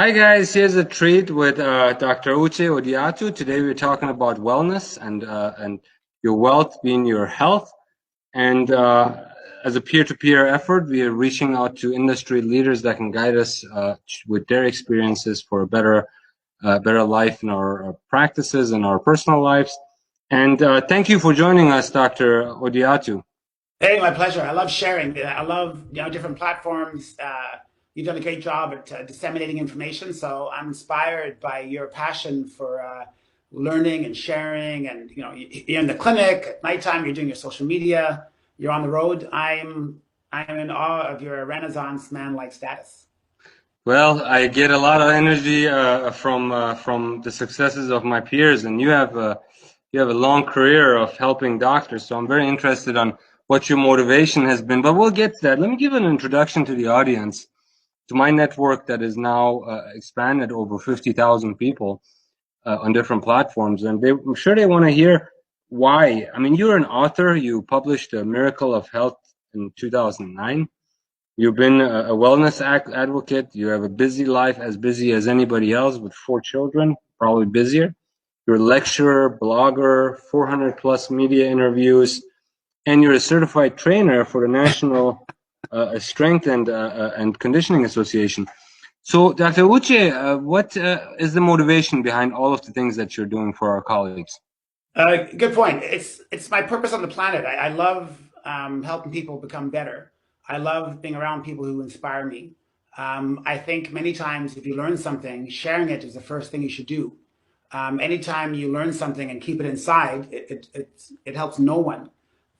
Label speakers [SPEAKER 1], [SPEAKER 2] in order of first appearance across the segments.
[SPEAKER 1] Hi guys, here's a treat with Dr. Uche Odiatu. Today we're talking about wellness and your wealth being your health. And as a peer-to-peer effort, we are reaching out to industry leaders that can guide us with their experiences for a better life in our practices and our personal lives. And thank you for joining us, Dr. Odiatu.
[SPEAKER 2] Hey, my pleasure. I love sharing. I love different platforms. You've done a great job at disseminating information. So I'm inspired by your passion for learning and sharing. And you're in the clinic at nighttime. You're doing your social media. You're on the road. I'm in awe of your Renaissance man-like status.
[SPEAKER 1] Well, I get a lot of energy from the successes of my peers, and you have a long career of helping doctors. So I'm very interested on what your motivation has been. But we'll get to that. Let me give an introduction to the audience, to my network that is now expanded over 50,000 people on different platforms, and I'm sure they want to hear why. I mean, you're an author. You published A Miracle of Health in 2009. You've been a wellness advocate. You have a busy life, as busy as anybody else, with 4 children, probably busier. You're a lecturer, blogger, 400 plus media interviews, and you're a certified trainer for the National Strength and Conditioning Association. So, Dr. Uche, what is the motivation behind all of the things that you're doing for our colleagues?
[SPEAKER 2] Good point. It's my purpose on the planet. I love helping people become better. I love being around people who inspire me. I think many times if you learn something, sharing it is the first thing you should do. Anytime you learn something and keep it inside, it helps no one.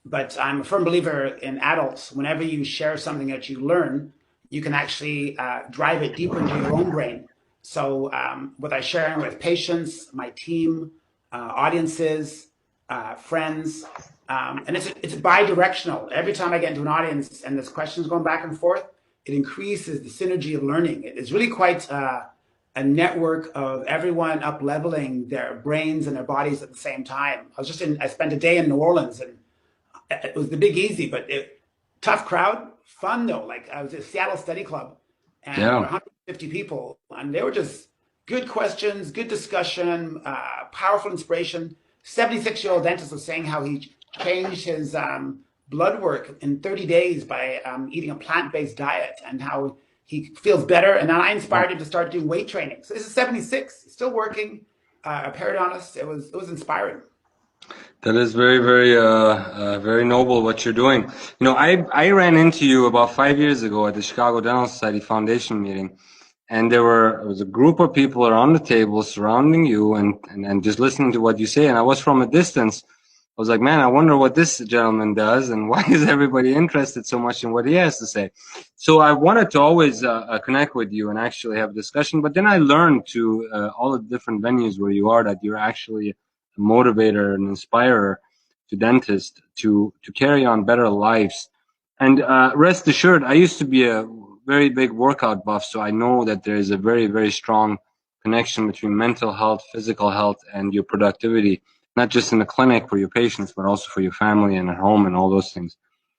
[SPEAKER 2] But I'm a firm believer in adults. Whenever you share something that you learn, you can actually drive it deeper into your own brain. So, what I share with patients, my team, audiences, friends, and it's bi-directional. Every time I get into an audience and there's questions going back and forth, it increases the synergy of learning. It's really quite a network of everyone up leveling their brains and their bodies at the same time. I spent a day in New Orleans, and it was the Big Easy, but tough crowd, fun though. Like I was at Seattle Study Club, and there were
[SPEAKER 1] Yeah.
[SPEAKER 2] 150 people, and they were just good questions, good discussion, powerful inspiration. 76-year-old dentist was saying how he changed his blood work in 30 days by eating a plant-based diet, and how he feels better. And then I inspired him to start doing weight training. So this is 76, still working, a periodontist. It was inspiring.
[SPEAKER 1] That is very noble what you're doing. You know, I ran into you about 5 years ago at the Chicago Dental Society Foundation meeting, and there was a group of people around the table surrounding you and just listening to what you say. And I was from a distance. I was like, man, I wonder what this gentleman does, and why is everybody interested so much in what he has to say? So I wanted to always connect with you and actually have a discussion. But then I learned to all the different venues where you are that you're actually motivator and inspirer to dentists to carry on better lives. And rest assured, I used to be a very big workout buff, so I know that there is a very strong connection between mental health, physical health, and your productivity, not just in the clinic for your patients, but also for your family and at home and all those things.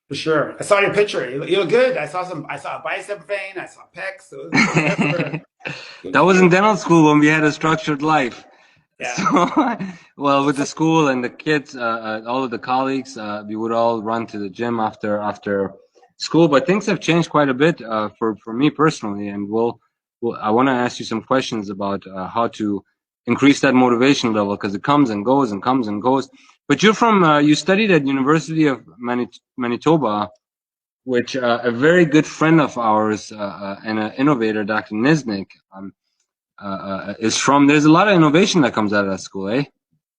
[SPEAKER 2] For sure. I saw your picture. You look good. I saw a bicep vein. I saw pecs. It was there for good
[SPEAKER 1] That
[SPEAKER 2] for
[SPEAKER 1] was in
[SPEAKER 2] you.
[SPEAKER 1] dental school when we had a structured life. So,
[SPEAKER 2] Yeah.
[SPEAKER 1] well, with the
[SPEAKER 2] So,
[SPEAKER 1] school and the kids, all of the colleagues, we would all run to the gym after school. But things have changed quite a bit for me personally, and I want to ask you some questions about how to increase that motivation level because it comes and goes and comes and goes. But you studied at University of Manitoba, which a very good friend of ours and an innovator, Dr. Niznik, is from. There's a lot of innovation that comes out of that school, eh?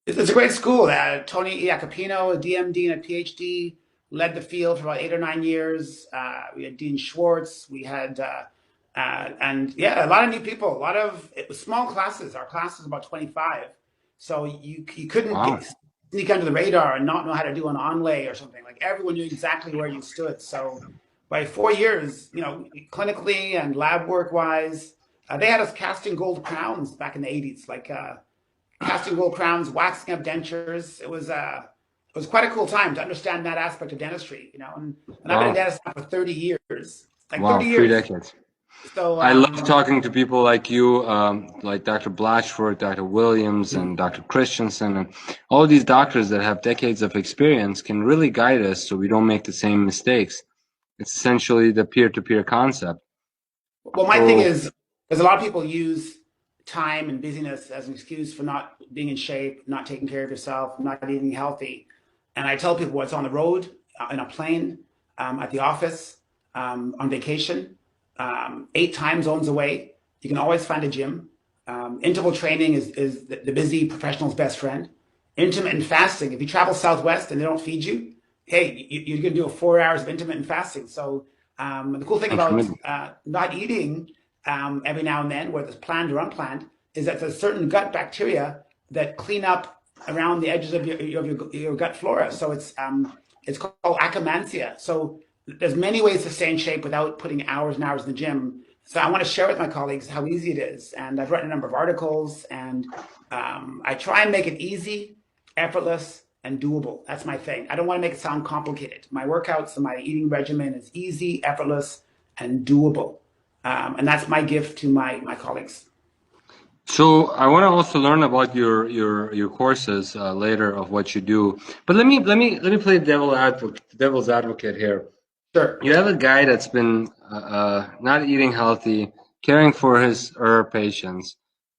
[SPEAKER 2] it's a great school. Tony Iacopino, a DMD and a PhD, led the field for about 8 or 9 years. We had Dean Schwartz. We had, and yeah, a lot of new people. It was small classes. Our class was about 25, so you couldn't
[SPEAKER 1] Wow.
[SPEAKER 2] sneak under the radar and not know how to do an onlay or something. Like everyone knew exactly where you stood. So by 4 years, clinically and lab work wise, they had us casting gold crowns back in the 80s, like casting gold crowns, waxing up dentures. It was quite a cool time to understand that aspect of dentistry. And I've been a
[SPEAKER 1] Wow.
[SPEAKER 2] dentist now for 30 years, like
[SPEAKER 1] Wow.
[SPEAKER 2] 30
[SPEAKER 1] Three
[SPEAKER 2] years.
[SPEAKER 1] decades.
[SPEAKER 2] So
[SPEAKER 1] I love talking to people like you, like Dr. Blatchford, Dr. Williams, and Dr. Christensen, and all these doctors that have decades of experience can really guide us so we don't make the same mistakes. It's essentially the peer-to-peer concept.
[SPEAKER 2] well, my thing
[SPEAKER 1] So,
[SPEAKER 2] is, there's a lot of people use time and busyness as an excuse for not being in shape, not taking care of yourself, not eating healthy. And I tell people what's on the road, in a plane, at the office, on vacation, 8 time zones away. You can always find a gym. Interval training is the busy professional's best friend. Intermittent fasting, if you travel Southwest and they don't feed you, hey, you're going to do 4 hours of intermittent fasting. So the cool thing about
[SPEAKER 1] intermittent.
[SPEAKER 2] not eating every now and then, whether it's planned or unplanned, is that there's certain gut bacteria that clean up around the edges of your gut flora. So it's called akkermansia. So there's many ways to stay in shape without putting hours and hours in the gym. So I want to share with my colleagues how easy it is. And I've written a number of articles, and I try and make it easy, effortless, and doable. That's my thing. I don't want to make it sound complicated. My workouts and my eating regimen is easy, effortless, and doable. And that's my gift to my colleagues.
[SPEAKER 1] So I want to also learn about your courses later of what you do. But let me play devil's advocate here.
[SPEAKER 2] Sure.
[SPEAKER 1] You have a guy that's been not eating healthy, caring for his her patients,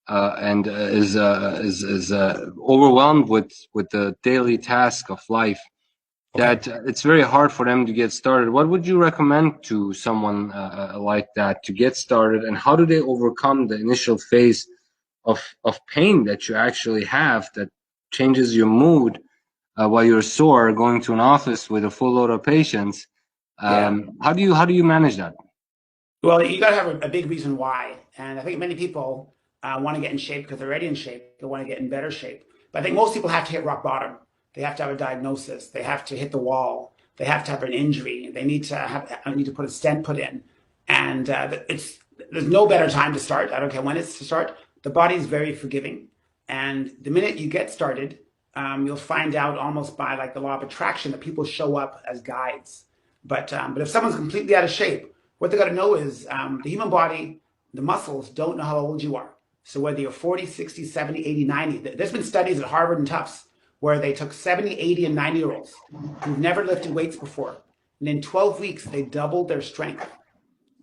[SPEAKER 1] and is overwhelmed with the daily task of life.
[SPEAKER 2] Okay.
[SPEAKER 1] That it's very hard for them to get started. What would you recommend to someone like that to get started, and how do they overcome the initial phase of pain that you actually have that changes your mood while you're sore, going to an office with a full load of patients?
[SPEAKER 2] Yeah.
[SPEAKER 1] How do you manage that?
[SPEAKER 2] Well, you got to have a big reason why. And I think many people want to get in shape because they're already in shape. They want to get in better shape. But I think most people have to hit rock bottom. They have to have a diagnosis. They have to hit the wall. They have to have an injury. They need to put a stent put in. And there's no better time to start. I don't care when it's to start. The body is very forgiving. And the minute you get started, you'll find out almost by like the law of attraction that people show up as guides. But if someone's completely out of shape, what they got to know is the human body, the muscles don't know how old you are. So whether you're 40, 60, 70, 80, 90, there's been studies at Harvard and Tufts where they took 70, 80, and 90-year-olds who've never lifted weights before. And in 12 weeks, they doubled their strength.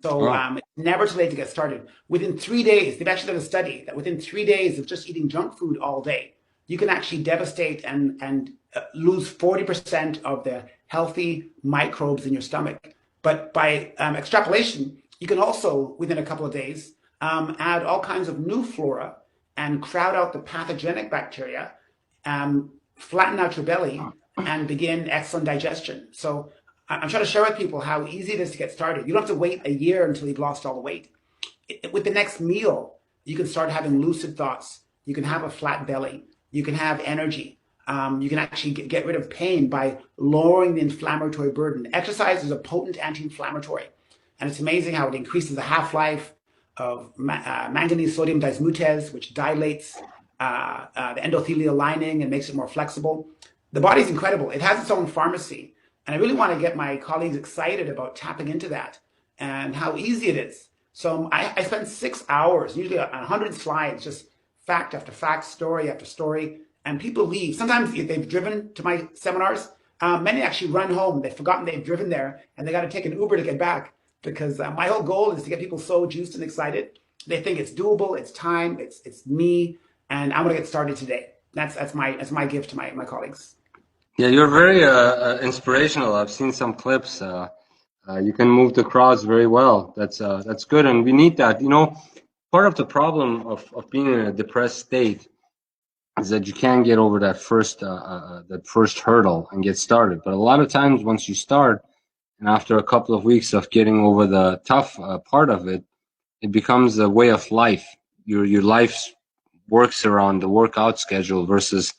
[SPEAKER 2] So
[SPEAKER 1] Oh,
[SPEAKER 2] it's never too late to get started. Within 3 days, they've actually done a study that within 3 days of just eating junk food all day, you can actually devastate and lose 40% of the healthy microbes in your stomach. But by extrapolation, you can also, within a couple of days, add all kinds of new flora and crowd out the pathogenic bacteria, flatten out your belly, and begin excellent digestion. So I'm trying to share with people how easy it is to get started. You don't have to wait a year until you've lost all the weight. With the next meal, you can start having lucid thoughts. You can have a flat belly. You can have energy. You can actually get rid of pain by lowering the inflammatory burden. Exercise is a potent anti-inflammatory, and it's amazing how it increases the half-life of manganese sodium dismutase, which dilates the endothelial lining and makes it more flexible. The body's incredible. It has its own pharmacy, and I really want to get my colleagues excited about tapping into that and how easy it is. So I spend 6 hours, usually on 100 slides, just fact after fact, story after story, and people leave. Sometimes they've driven to my seminars. Many actually run home. They've forgotten they've driven there, and they got to take an Uber to get back because my whole goal is to get people so juiced and excited. They think it's doable, it's time, it's me, and I'm gonna get started today. That's my gift to my colleagues.
[SPEAKER 1] yeah, you're very inspirational. I've seen some clips. You can move the crowds very well. That's good, and we need that. Part of the problem of being in a depressed state is that you can't get over that first hurdle and get started. But a lot of times, once you start, and after a couple of weeks of getting over the tough part of it, it becomes a way of life. Your life works around the workout schedule versus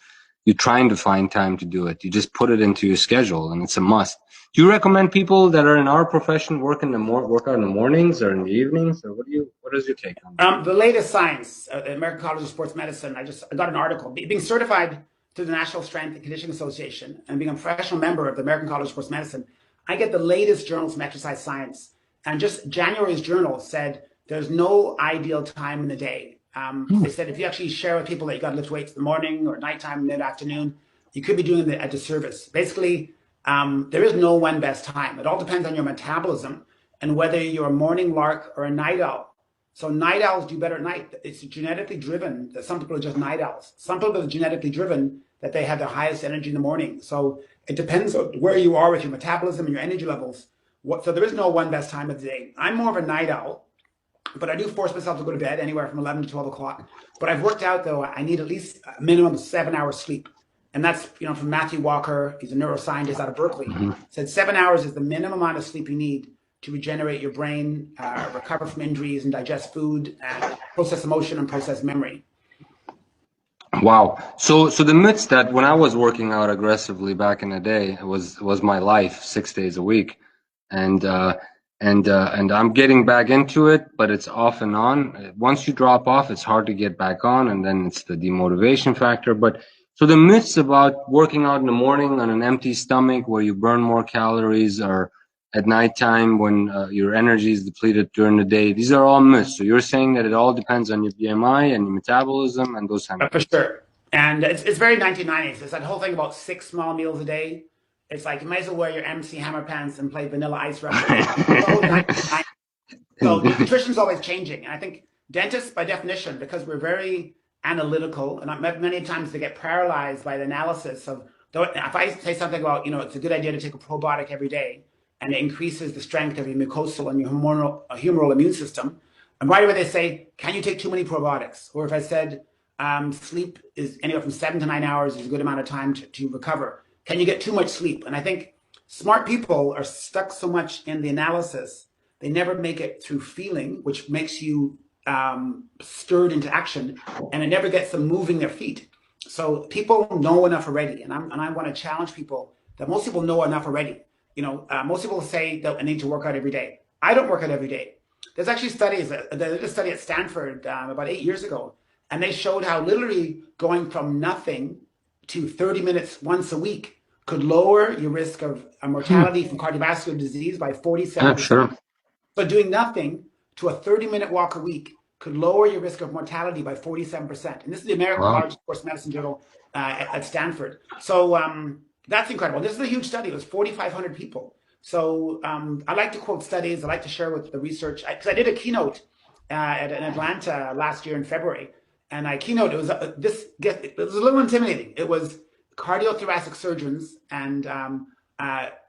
[SPEAKER 1] you trying to find time to do it. You just put it into your schedule, and it's a must. Do you recommend people that are in our profession work out in the mornings or in the evenings, or what is your take on that?
[SPEAKER 2] The latest science, the American College of Sports Medicine, I got an article. Being certified to the National Strength and Conditioning Association and being a professional member of the American College of Sports Medicine, I get the latest journals from exercise science. And just January's journal said there's no ideal time in the day.
[SPEAKER 1] Hmm.
[SPEAKER 2] They said if you actually share with people that you got to lift weights in the morning or nighttime, mid afternoon, you could be doing a disservice. Basically, there is no one best time. It all depends on your metabolism and whether you're a morning lark or a night owl. So night owls do better at night. It's genetically driven that some people are just night owls. Some people are genetically driven that they have the highest energy in the morning. So it depends on where you are with your metabolism and your energy levels. So there is no one best time of the day. I'm more of a night owl, but I do force myself to go to bed anywhere from 11 to 12 o'clock. But I've worked out, though, I need at least a minimum of 7 hours sleep. And that's, from Matthew Walker. He's a neuroscientist out of Berkeley.
[SPEAKER 1] Mhm.
[SPEAKER 2] Said 7 hours is the minimum amount of sleep you need to regenerate your brain, recover from injuries and digest food, and process emotion and process memory.
[SPEAKER 1] Wow. So the myths that when I was working out aggressively back in the day, it was my life, 6 days a week, and and I'm getting back into it, but it's off and on. Once you drop off, it's hard to get back on, and then it's the demotivation factor. But so the myths about working out in the morning on an empty stomach, where you burn more calories, or at nighttime when your energy is depleted during the day, these are all myths. So you're saying that it all depends on your BMI and your metabolism and those kind of
[SPEAKER 2] For
[SPEAKER 1] things.
[SPEAKER 2] sure. And it's very 1990s. It's that whole thing about 6 small meals a day. It's like you might as well wear your MC Hammer pants and play Vanilla Ice records. So 1990s. So nutrition's always changing. And I think dentists, by definition, because we're very analytical, and many times they get paralyzed by the analysis of, if I say something about, it's a good idea to take a probiotic every day, and it increases the strength of your mucosal and your humoral immune system. And right away they say, can you take too many probiotics? Or if I said, sleep is anywhere from 7 to 9 hours is a good amount of time to recover. Can you get too much sleep? And I think smart people are stuck so much in the analysis, they never make it through feeling, which makes you stirred into action, and it never gets them moving their feet. So people know enough already, and I want to challenge people that most people know enough already. Most people say that I need to work out every day. I don't work out every day. There's actually studies. They did a study at Stanford about 8 years ago, and they showed how literally going from nothing to 30 minutes once a week could lower your risk of
[SPEAKER 1] Hmm.
[SPEAKER 2] mortality from cardiovascular disease by
[SPEAKER 1] Yeah,
[SPEAKER 2] 47%.
[SPEAKER 1] sure.
[SPEAKER 2] So doing nothing to a 30-minute walk a week could lower your risk of mortality by 47%. And this is the American
[SPEAKER 1] Wow.
[SPEAKER 2] College of Sports Medicine Journal at Stanford. So that's incredible. This is a huge study. It was 4,500 people. So I like to quote studies. I like to share with the research. Because I did a keynote in Atlanta last year in February. And I keynote, it was it was a little intimidating. It was cardiothoracic surgeons and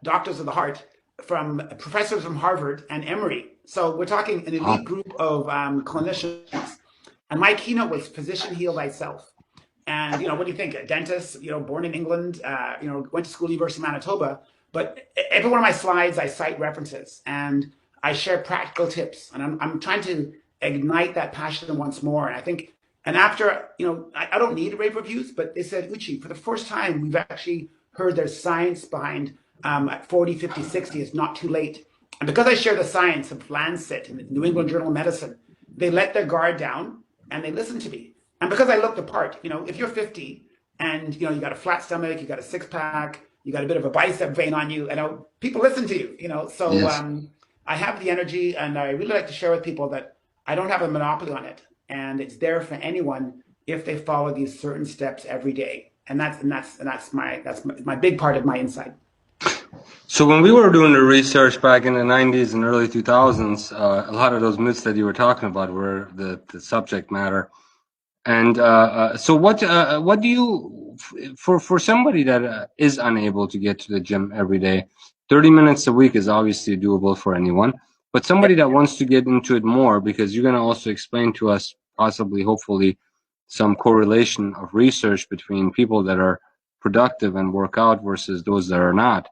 [SPEAKER 2] doctors of the heart from professors from Harvard and Emory. So we're talking an elite
[SPEAKER 1] Wow.
[SPEAKER 2] group of clinicians. And my keynote was physician heal thyself. And what do you think? A dentist, born in England, went to school, University of Manitoba. But every one of my slides, I cite references and I share practical tips. And I'm trying to ignite that passion once more. And I think, and after, I don't need rave reviews, but they said, Uche, for the first time, we've actually heard there's science behind at 40, 50, 60, it's not too late. And because I share the science of Lancet and the New England Journal of Medicine, they let their guard down and they listen to me. And because I look the part, if you're 50 and you got a flat stomach, you got a six pack, you got a bit of a bicep vein on you, people listen to you, So
[SPEAKER 1] Yes.
[SPEAKER 2] I have the energy, and I really like to share with people that I don't have a monopoly on it, and it's there for anyone if they follow these certain steps every day. And that's my big part of my insight.
[SPEAKER 1] So when we were doing the research back in the 90s and early 2000s, a lot of those myths that you were talking about were the subject matter. And so what do you for somebody that is unable to get to the gym every day, 30 minutes a week is obviously doable for anyone, but somebody that wants to get into it more, because you're going to also explain to us possibly, hopefully, some correlation of research between people that are productive and work out versus those that are not.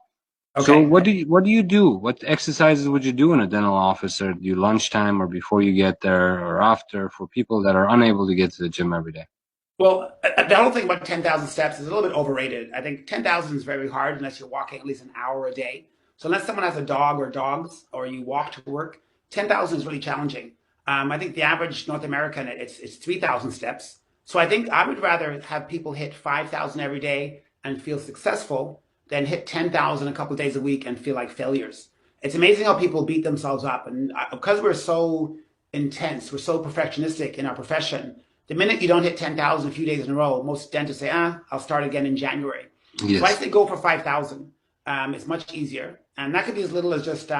[SPEAKER 1] So
[SPEAKER 2] Okay.
[SPEAKER 1] what do you do? What exercises would you do in a dental office, or do you lunchtime or before you get there or after, for people that are unable to get to the gym every day?
[SPEAKER 2] Well, the whole thing about 10,000 steps is a little bit overrated. I think 10,000 is very hard unless you're walking at least an hour a day. So unless someone has a dog or dogs, or you walk to work, 10,000 is really challenging. I think the average North American, it's 3,000 steps. So I think I would rather have people hit 5,000 every day and feel successful than hit 10,000 a couple of days a week and feel like failures. It's amazing how people beat themselves up. And because we're so intense. We're so perfectionistic in our profession. The minute you don't hit 10,000 a few days in a row, most dentists say, I'll start again in January.
[SPEAKER 1] Yes.
[SPEAKER 2] So I say go for 5,000. It's much easier. And that could be as little as just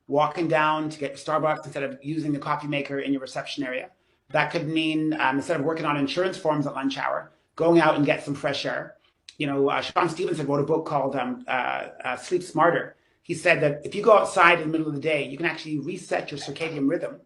[SPEAKER 2] walking down to get Starbucks instead of using the coffee maker in your reception area. That could mean instead of working on insurance forms at lunch hour, going out and get some fresh air. Sean Stevenson wrote a book called Sleep Smarter. He said that if you go outside in the middle of the day, you can actually reset your circadian rhythm.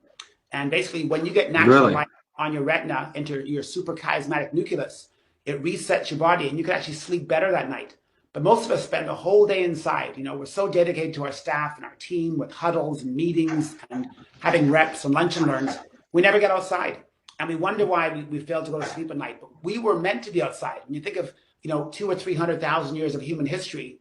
[SPEAKER 2] And basically, when you get natural light on your retina into your suprachiasmatic nucleus, it resets your body and you can actually sleep better that night. But most of us spend the whole day inside. We're so dedicated to our staff and our team with huddles and meetings and having reps and lunch and learns. We never get outside. And we wonder why we fail to go to sleep at night. But we were meant to be outside. When you think of, 200,000 or 300,000 years of human history,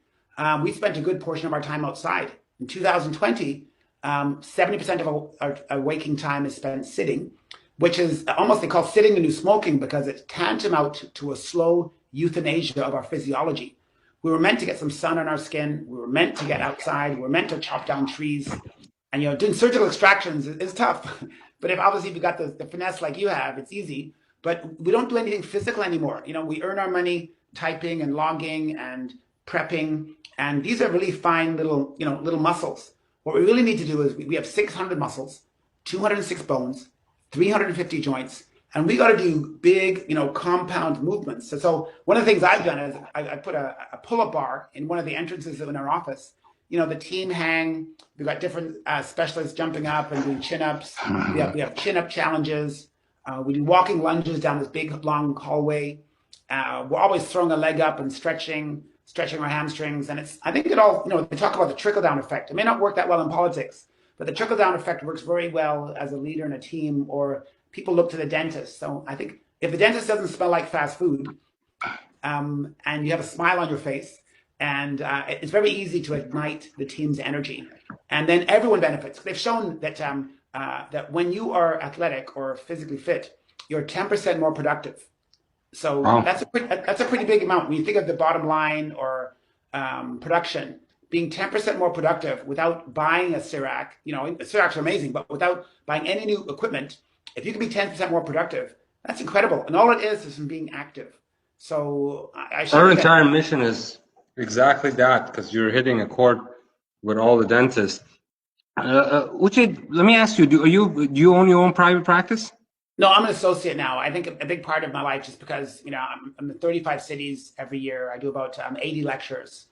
[SPEAKER 2] we spent a good portion of our time outside. In 2020, 70% of our waking time is spent sitting, which is almost, they call sitting the new smoking because it's tantamount to a slow euthanasia of our physiology. We were meant to get some sun on our skin. We were meant to get outside. We were meant to chop down trees. And, doing surgical extractions is tough. But if you got the finesse like you have, it's easy. But we don't do anything physical anymore. We earn our money typing and logging and prepping. And these are really fine little muscles. What we really need to do is we have 600 muscles, 206 bones, 350 joints, and we got to do big, compound movements. So one of the things I've done is I put a pull-up bar in one of the entrances in our office. The team hang. We've got different specialists jumping up and doing chin-ups. We have chin-up challenges. We do walking lunges down this big, long hallway. We're always throwing a leg up and stretching our hamstrings. And I think it all, they talk about the trickle-down effect. It may not work that well in politics, but the trickle-down effect works very well as a leader in a team, or people look to the dentist. So I think if the dentist doesn't smell like fast food, and you have a smile on your face, and it's very easy to ignite the team's energy. And then everyone benefits. They've shown that that when you are athletic or physically fit, you're 10% more productive. So that's a pretty big amount. When you think of the bottom line or production, being 10% more productive without buying a CIRAC, CIRACs are amazing, but without buying any new equipment, if you can be 10% more productive, that's incredible. And all it is from being active. So
[SPEAKER 1] our entire mission is exactly that, because you're hitting a chord with all the dentists. Uche, let me ask you: do you own your own private practice?
[SPEAKER 2] No, I'm an associate now. I think a big part of my life, just because I'm in 35 cities every year. I do about 80 lectures.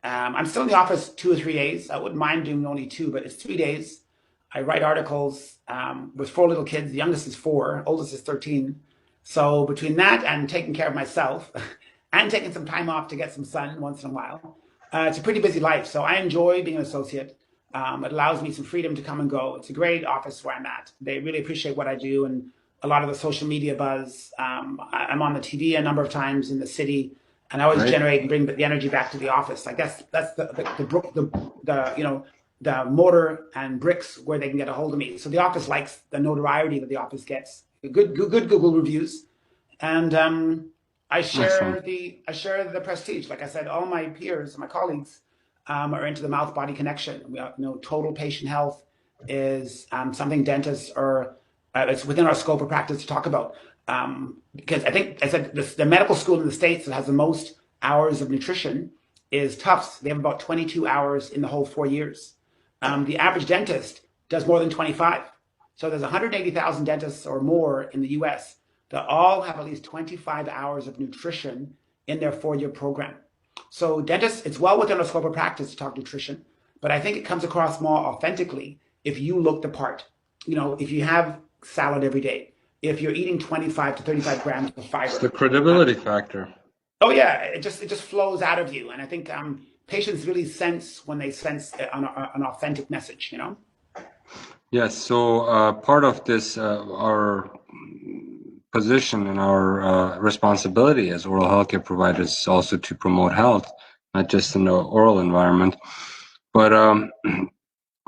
[SPEAKER 2] I'm still in the office 2 or 3 days. I wouldn't mind doing only 2, but it's 3 days. I write articles with 4 little kids. The youngest is 4, oldest is 13. So between that and taking care of myself and taking some time off to get some sun once in a while, it's a pretty busy life. So I enjoy being an associate. It allows me some freedom to come and go. It's a great office where I'm at. They really appreciate what I do and a lot of the social media buzz. I'm on the TV a number of times in the city, and I always generate and bring the energy back to the office. Like that's the mortar and bricks where they can get a hold of me. So the office likes the notoriety that the office gets. Good Google reviews, and I share the prestige. Like I said, all my peers, my colleagues, are into the mouth-body connection. Total patient health is something dentists are. It's within our scope of practice to talk about, because I think I said the medical school in the States that has the most hours of nutrition is Tufts. They have about 22 hours in the whole 4 years. The average dentist does more than 25. So there's 180,000 dentists or more in the US that all have at least 25 hours of nutrition in their 4-year program. So dentists, it's well within our scope of practice to talk nutrition, but I think it comes across more authentically if you look the part. If you have salad every day, if you're eating 25 to 35 grams of fiber.
[SPEAKER 1] It's the credibility factor.
[SPEAKER 2] Oh yeah, it just flows out of you. And I think patients really sense when they sense an authentic message,
[SPEAKER 1] Yes, so part of this, our position and our responsibility as oral healthcare providers is also to promote health, not just in the oral environment. But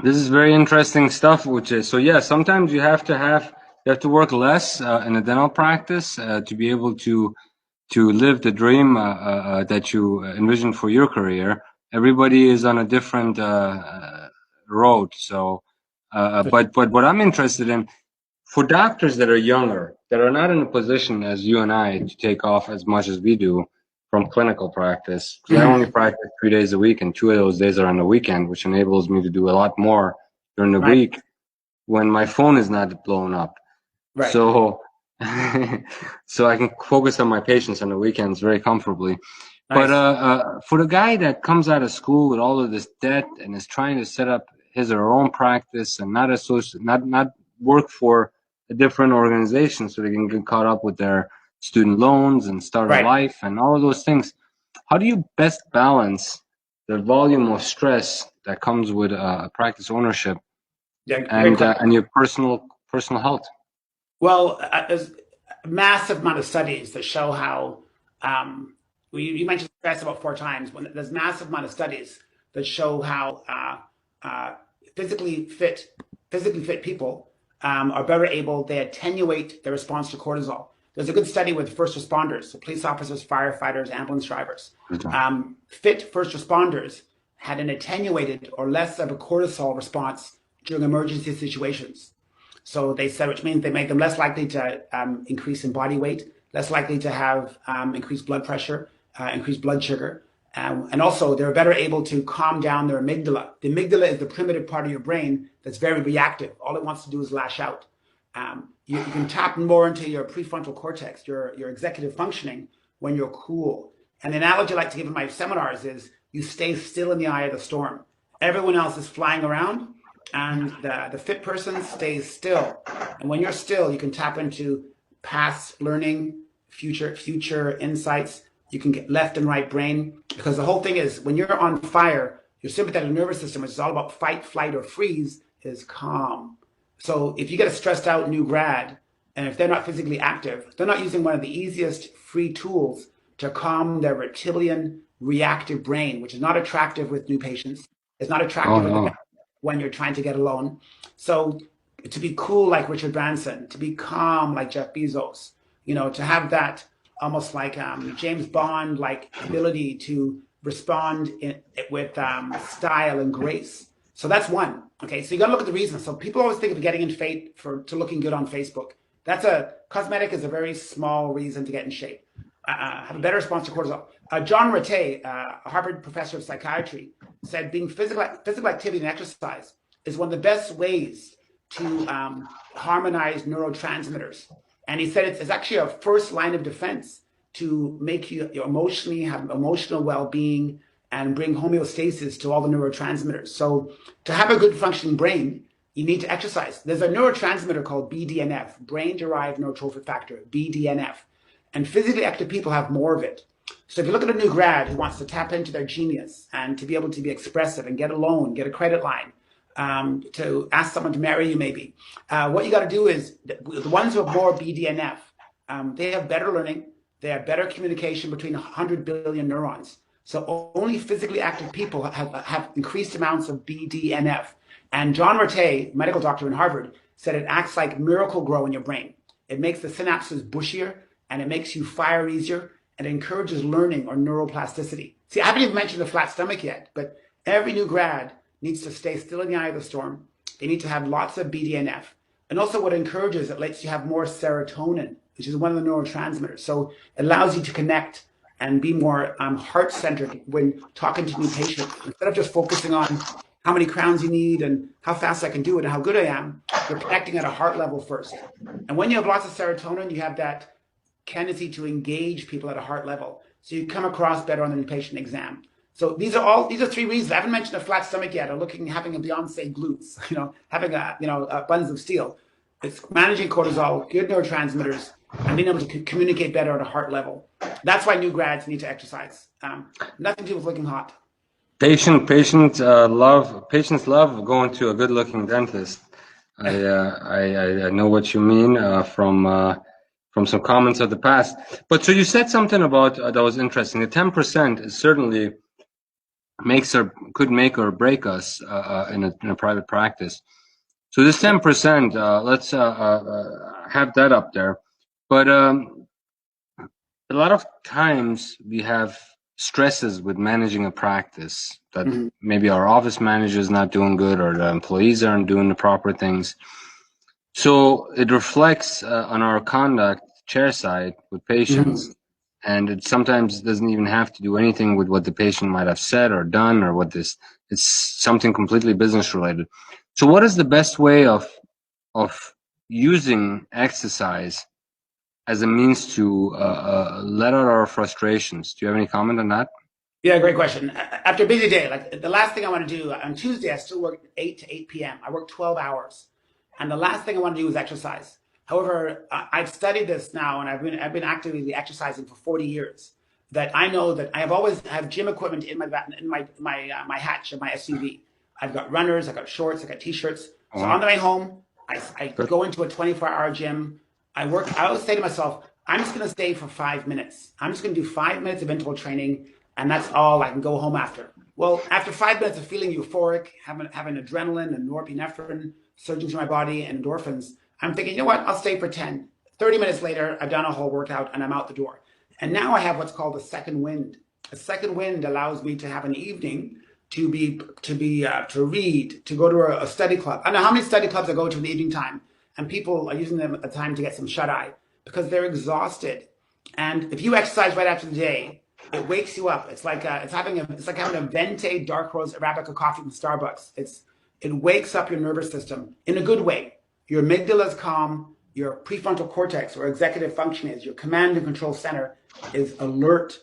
[SPEAKER 1] this is very interesting stuff, so yeah, sometimes you have to work less in a dental practice to be able to live the dream that you envisioned for your career. Everybody is on a different road, so but what I'm interested in, for doctors that are younger, that are not in a position as you and I to take off as much as we do from clinical practice, because I only practice 3 days a week, and 2 of those days are on the weekend, which enables me to do a lot more during the
[SPEAKER 2] Right.
[SPEAKER 1] week when my phone is not blown up.
[SPEAKER 2] Right.
[SPEAKER 1] So, so I can focus on my patients on the weekends very comfortably.
[SPEAKER 2] Nice.
[SPEAKER 1] But for the guy that comes out of school with all of this debt and is trying to set up his or her own practice and not work for a different organization so they can get caught up with their student loans and start a
[SPEAKER 2] Right.
[SPEAKER 1] life and all of those things, how do you best balance the volume of stress that comes with practice ownership
[SPEAKER 2] Yeah,
[SPEAKER 1] and your personal health?
[SPEAKER 2] well, there's a massive amount of studies that show how you mentioned stress about 4 times. When there's massive amount of studies that show how physically fit people are better able. They attenuate their response to cortisol. There's a good study with first responders, so police officers, firefighters, ambulance drivers. Fit first responders had an attenuated or less of a cortisol response during emergency situations. So they said, which means they made them less likely to increase in body weight, less likely to have increased blood pressure, increased blood sugar. And also, they're better able to calm down their amygdala. The amygdala is the primitive part of your brain that's very reactive. All it wants to do is lash out. You can tap more into your prefrontal cortex, your executive functioning, when you're cool. And the analogy I like to give in my seminars is you stay still in the eye of the storm. Everyone else is flying around, and the fit person stays still. And when you're still, you can tap into past learning, future insights. You can get left and right brain, because the whole thing is when you're on fire, your sympathetic nervous system, which is all about fight, flight, or freeze, is calm. So if you get a stressed out new grad, and if they're not physically active, they're not using one of the easiest free tools to calm their reptilian reactive brain, which is not attractive with new patients. It's not attractive when you're trying to get a loan. So to be cool like Richard Branson, to be calm like Jeff Bezos, to have that almost like James Bond like ability to respond with style and grace. So that's one. Okay, so you got to look at the reasons. So people always think of getting in shape to looking good on Facebook. Cosmetic is a very small reason to get in shape. Have a better response to cortisol. John Ratey, a Harvard professor of psychiatry, said being physical activity and exercise is one of the best ways to harmonize neurotransmitters. And he said it's actually a first line of defense to make you emotionally have emotional well-being and bring homeostasis to all the neurotransmitters. So to have a good functioning brain, you need to exercise. There's a neurotransmitter called BDNF, brain-derived neurotrophic factor, BDNF. And physically active people have more of it. So if you look at a new grad who wants to tap into their genius and to be able to be expressive and get a loan, get a credit line, to ask someone to marry you maybe, what you got to do is the ones who have more BDNF, they have better learning, they have better communication between 100 billion neurons. So only physically active people have increased amounts of BDNF. And John Ratey, medical doctor in Harvard, said it acts like miracle grow in your brain. It makes the synapses bushier, and it makes you fire easier, and encourages learning or neuroplasticity. See, I haven't even mentioned the flat stomach yet, but every new grad needs to stay still in the eye of the storm. They need to have lots of BDNF. And also what it encourages, it lets you have more serotonin, which is one of the neurotransmitters. So it allows you to connect and be more heart-centered when talking to new patients. Instead of just focusing on how many crowns you need and how fast I can do it and how good I am, you're connecting at a heart level first. And when you have lots of serotonin, you have that tendency to engage people at a heart level. So you come across better on the patient exam. So these are 3 reasons. I haven't mentioned a flat stomach yet, or having a Beyonce glutes, having buns of steel. It's managing cortisol, good neurotransmitters, and being able to communicate better at a heart level. That's why new grads need to exercise. Nothing to do with looking hot.
[SPEAKER 1] Patients love going to a good-looking dentist. I know what you mean from some comments of the past. But so you said something about that was interesting. The 10% is certainly could make or break us in a private practice. So this 10%, let's have that up there. But a lot of times we have stresses with managing a practice that maybe our office manager is not doing good, or the employees aren't doing the proper things. So it reflects on our conduct chairside with patients, and it sometimes doesn't even have to do anything with what the patient might have said or done or what this. It's something completely business related. So what is the best way of using exercise as a means to let out our frustrations? Do you have any comment on that?
[SPEAKER 2] Yeah, great question. After a busy day, like the last thing I want to do on Tuesday, I still work 8 to 8 p.m. I work 12 hours. And the last thing I want to do is exercise. However, I've studied this now and I've been actively exercising for 40 years. That I know that I have always have gym equipment in my hatch of my SUV. I've got runners, I've got shorts, I've got t-shirts. So on the way home, I go into a 24-hour gym. I work. I always say to myself, I'm just going to stay for 5 minutes. I'm just going to do 5 minutes of interval training, and that's all. I can go home after. Well, after 5 minutes of feeling euphoric, having adrenaline and norepinephrine surging through my body and endorphins, I'm thinking, you know what? I'll stay for 10. 30 minutes later, I've done a whole workout and I'm out the door. And now I have what's called a second wind. A second wind allows me to have an evening to read, to go to a study club. I don't know how many study clubs I go to in the evening time, and people are using them at the time to get some shut eye because they're exhausted. And if you exercise right after the day, it wakes you up. It's like having a venti dark roast Arabica coffee from Starbucks. It wakes up your nervous system in a good way. Your amygdala is calm. Your prefrontal cortex, or executive function, is your command and control center, is alert.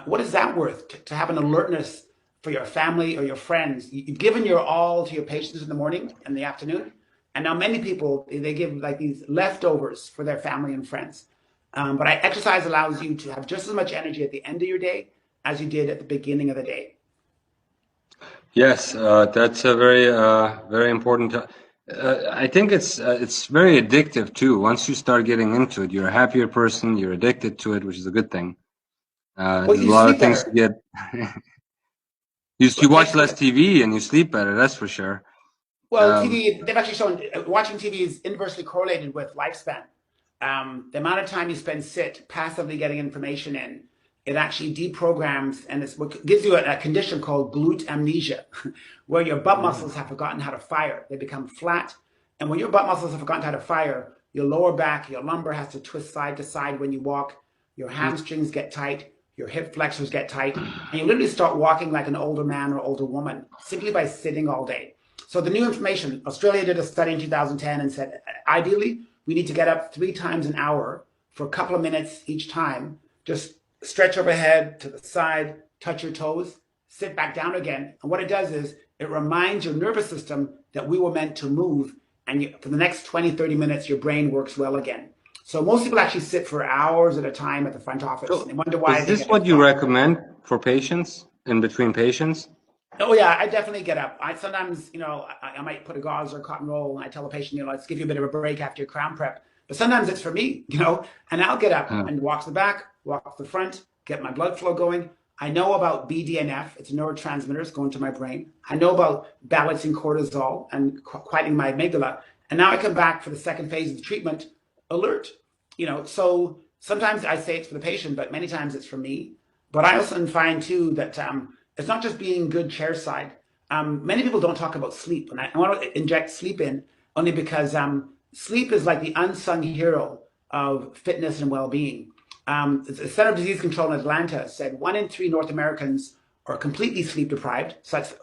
[SPEAKER 2] What is that worth to have an alertness for your family or your friends? You've given your all to your patients in the morning and the afternoon, and now many people, they give like these leftovers for their family and friends. But exercise allows you to have just as much energy at the end of your day as you did at the beginning of the day.
[SPEAKER 1] Yes, that's a very important. I think it's very addictive too. Once you start getting into it, you're a happier person. You're addicted to it, which is a good thing.
[SPEAKER 2] Well,
[SPEAKER 1] There's a
[SPEAKER 2] you
[SPEAKER 1] lot of
[SPEAKER 2] sleep
[SPEAKER 1] things to
[SPEAKER 2] better.
[SPEAKER 1] get. You watch less TV and you sleep better. That's for sure.
[SPEAKER 2] Well, TV, they've actually shown watching TV is inversely correlated with lifespan. The amount of time you spend passively getting information in, it actually deprograms, and it's what gives you a condition called glute amnesia, where your butt muscles have forgotten how to fire. They become flat. And when your butt muscles have forgotten how to fire, your lower back, your lumbar has to twist side to side when you walk, your hamstrings get tight, your hip flexors get tight, and you literally start walking like an older man or older woman simply by sitting all day. So the new information, Australia did a study in 2010 and said, ideally, we need to get up 3 times an hour for a couple of minutes each time. Just stretch overhead to the side, touch your toes, sit back down again. And what it does is it reminds your nervous system that we were meant to move. And for the next 20, 30 minutes, your brain works well again. So most people actually sit for hours at a time at the front office.
[SPEAKER 1] So,
[SPEAKER 2] And they wonder why
[SPEAKER 1] is
[SPEAKER 2] they
[SPEAKER 1] this
[SPEAKER 2] get
[SPEAKER 1] what you
[SPEAKER 2] exhausted.
[SPEAKER 1] recommend for patients in between patients?
[SPEAKER 2] Oh yeah, I definitely get up. I sometimes, I might put a gauze or a cotton roll, and I tell a patient, let's give you a bit of a break after your crown prep. But sometimes it's for me, and I'll get up and walk to the back, walk to the front, get my blood flow going. I know about BDNF, it's neurotransmitters going to my brain. I know about balancing cortisol and quieting my amygdala. And now I come back for the second phase of the treatment, alert. So sometimes I say it's for the patient, but many times it's for me. But I also find too that it's not just being good chairside. Many people don't talk about sleep, and I want to inject sleep in only because sleep is like the unsung hero of fitness and well-being. The Center of Disease Control in Atlanta said 1 in 3 North Americans are completely sleep deprived. So that's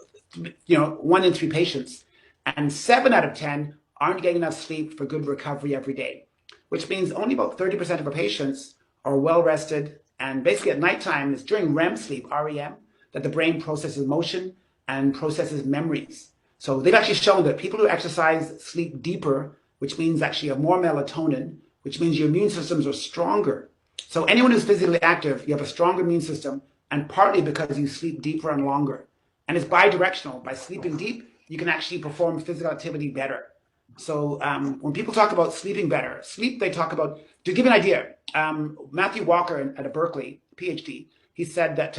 [SPEAKER 2] 1 in 3 patients, and 7 out of 10 aren't getting enough sleep for good recovery every day, which means only about 30% of our patients are well rested. And basically at nighttime, it's during REM sleep, REM, that the brain processes motion and processes memories. So they've actually shown that people who exercise sleep deeper, which means actually have more melatonin, which means your immune systems are stronger. So anyone who's physically active, you have a stronger immune system, and partly because you sleep deeper and longer. And it's bi-directional. By sleeping deep, you can actually perform physical activity better. So when people talk about sleeping better, they talk about, to give an idea, Matthew Walker at Berkeley, PhD, he said that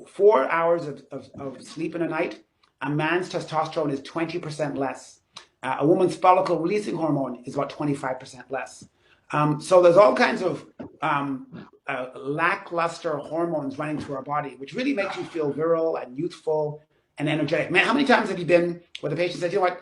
[SPEAKER 2] 4 hours of sleep in a night, a man's testosterone is 20% less. A woman's follicle releasing hormone is about 25% less. So there's all kinds of lackluster hormones running through our body, which really makes you feel virile and youthful and energetic. Man, how many times have you been where the patient says, you know what,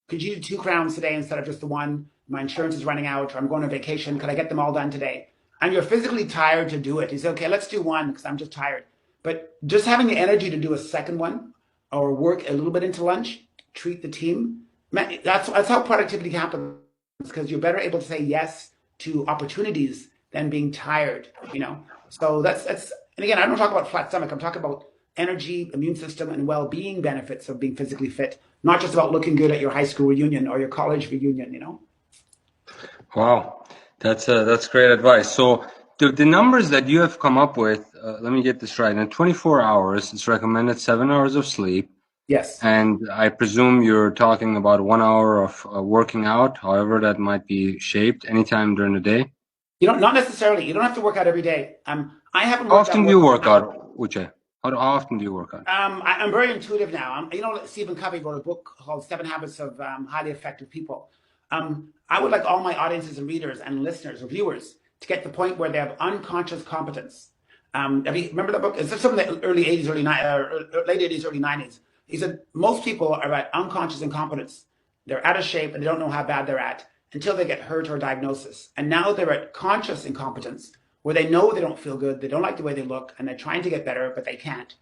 [SPEAKER 2] could you do 2 crowns today instead of just the one? my insurance is running out, or I'm going on vacation. Could I get them all done today? And you're physically tired to do it. You say, okay, let's do one because I'm just tired. But just having the energy to do a second one or work a little bit into lunch, treat the team, that's how productivity happens, because you're better able to say yes to opportunities than being tired, you know? So that's, and again, I don't talk about flat stomach. I'm talking about energy, immune system, and well-being benefits of being physically fit, not just about looking good at your high school reunion or your college reunion, you know?
[SPEAKER 1] Wow, that's great advice. So the numbers that you have come up with, let me get this right. In 24 hours, it's recommended 7 hours of sleep.
[SPEAKER 2] Yes.
[SPEAKER 1] And I presume you're talking about 1 hour of working out, however that might be shaped, anytime during the day.
[SPEAKER 2] You don't, not necessarily. You don't have to work out every day. I haven't
[SPEAKER 1] How
[SPEAKER 2] worked
[SPEAKER 1] often
[SPEAKER 2] out.
[SPEAKER 1] do you work out, Uche? How often do you work out?
[SPEAKER 2] I'm very intuitive now. You know, Stephen Covey wrote a book called 7 Habits of Highly Effective People. I would like all my audiences and readers and listeners or viewers to get to the point where they have unconscious competence. Remember that book? It's from the early 80s, late 80s, early 90s. He said most people are at unconscious incompetence. They're out of shape and they don't know how bad they're at until they get hurt or diagnosis. And now they're at conscious incompetence, where they know they don't feel good, they don't like the way they look, and they're trying to get better, but they can't.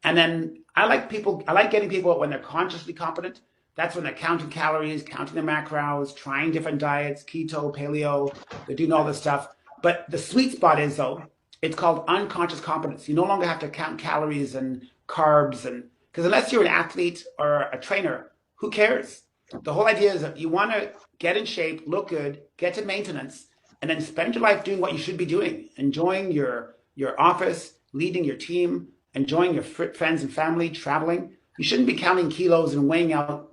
[SPEAKER 2] And then I like getting people when they're consciously competent. That's when they're counting calories, counting their macros, trying different diets, keto, paleo, they're doing all this stuff. But the sweet spot is, though, it's called unconscious competence. You no longer have to count calories and carbs, and because unless you're an athlete or a trainer, who cares? The whole idea is that you want to get in shape, look good, get to maintenance, and then spend your life doing what you should be doing, enjoying your office, leading your team, enjoying your friends and family, traveling. You shouldn't be counting kilos and weighing out,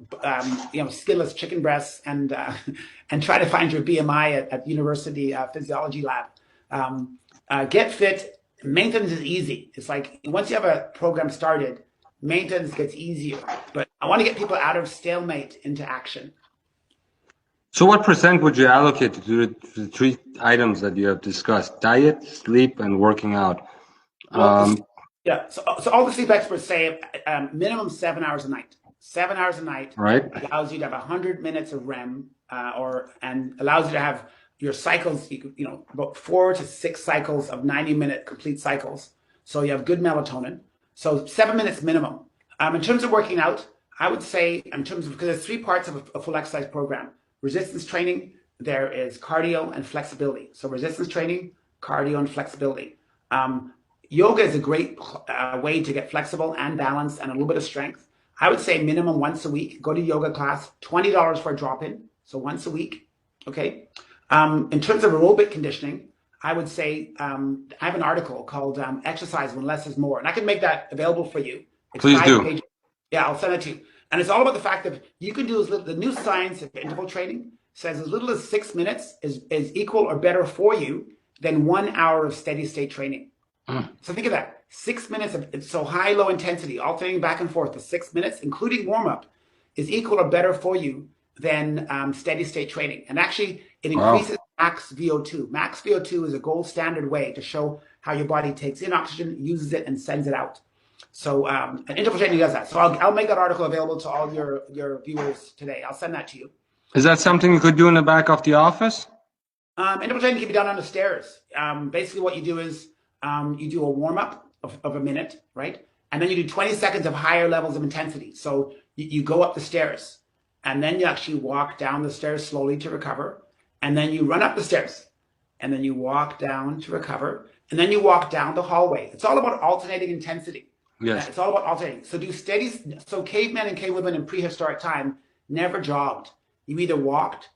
[SPEAKER 2] skinless chicken breasts and try to find your BMI at university physiology lab. Get fit. Maintenance is easy. It's like once you have a program started, maintenance gets easier. But I want to get people out of stalemate into action.
[SPEAKER 1] So what percent would you allocate to the three items that you have discussed? Diet, sleep, and working out.
[SPEAKER 2] Yeah, so all the sleep experts say minimum 7 hours a night. 7 hours a night
[SPEAKER 1] right.
[SPEAKER 2] Allows you to have 100 minutes of REM, and allows you to have your cycles, about 4 to 6 cycles of 90-minute complete cycles. So you have good melatonin. So 7 minutes minimum. In terms of working out, I would say because there's 3 parts of a full exercise program: resistance training, there is cardio, and flexibility. So resistance training, cardio, and flexibility. Yoga is a great way to get flexible and balanced and a little bit of strength. I would say minimum once a week, go to yoga class, $20 for a drop-in, so once a week, okay? In terms of aerobic conditioning, I would say I have an article called Exercise When Less is More, and I can make that available for you. It's
[SPEAKER 1] Please
[SPEAKER 2] 5
[SPEAKER 1] do.
[SPEAKER 2] pages. Yeah, I'll send it to you. And it's all about the fact that you can do the new science of interval training says as little as 6 minutes is equal or better for you than 1 hour of steady state training. So think of that, 6 minutes of so high, low intensity, alternating back and forth for 6 minutes, including warm up, is equal or better for you than steady state training. And actually, it increases max VO2. Max VO2 is a gold standard way to show how your body takes in oxygen, uses it, and sends it out. So and interval training does that. So I'll make that article available to all your viewers today. I'll send that to you.
[SPEAKER 1] Is that something you could do in the back of the office?
[SPEAKER 2] Interval training can be done on the stairs. Basically, what you do is you do a warm-up of a minute, right? And then you do 20 seconds of higher levels of intensity. So you go up the stairs, and then you actually walk down the stairs slowly to recover. And then you run up the stairs, and then you walk down to recover. And then you walk down the hallway. It's all about alternating intensity.
[SPEAKER 1] Yes.
[SPEAKER 2] It's all about alternating. So so cavemen and cavewomen in prehistoric time never jogged. You either walked,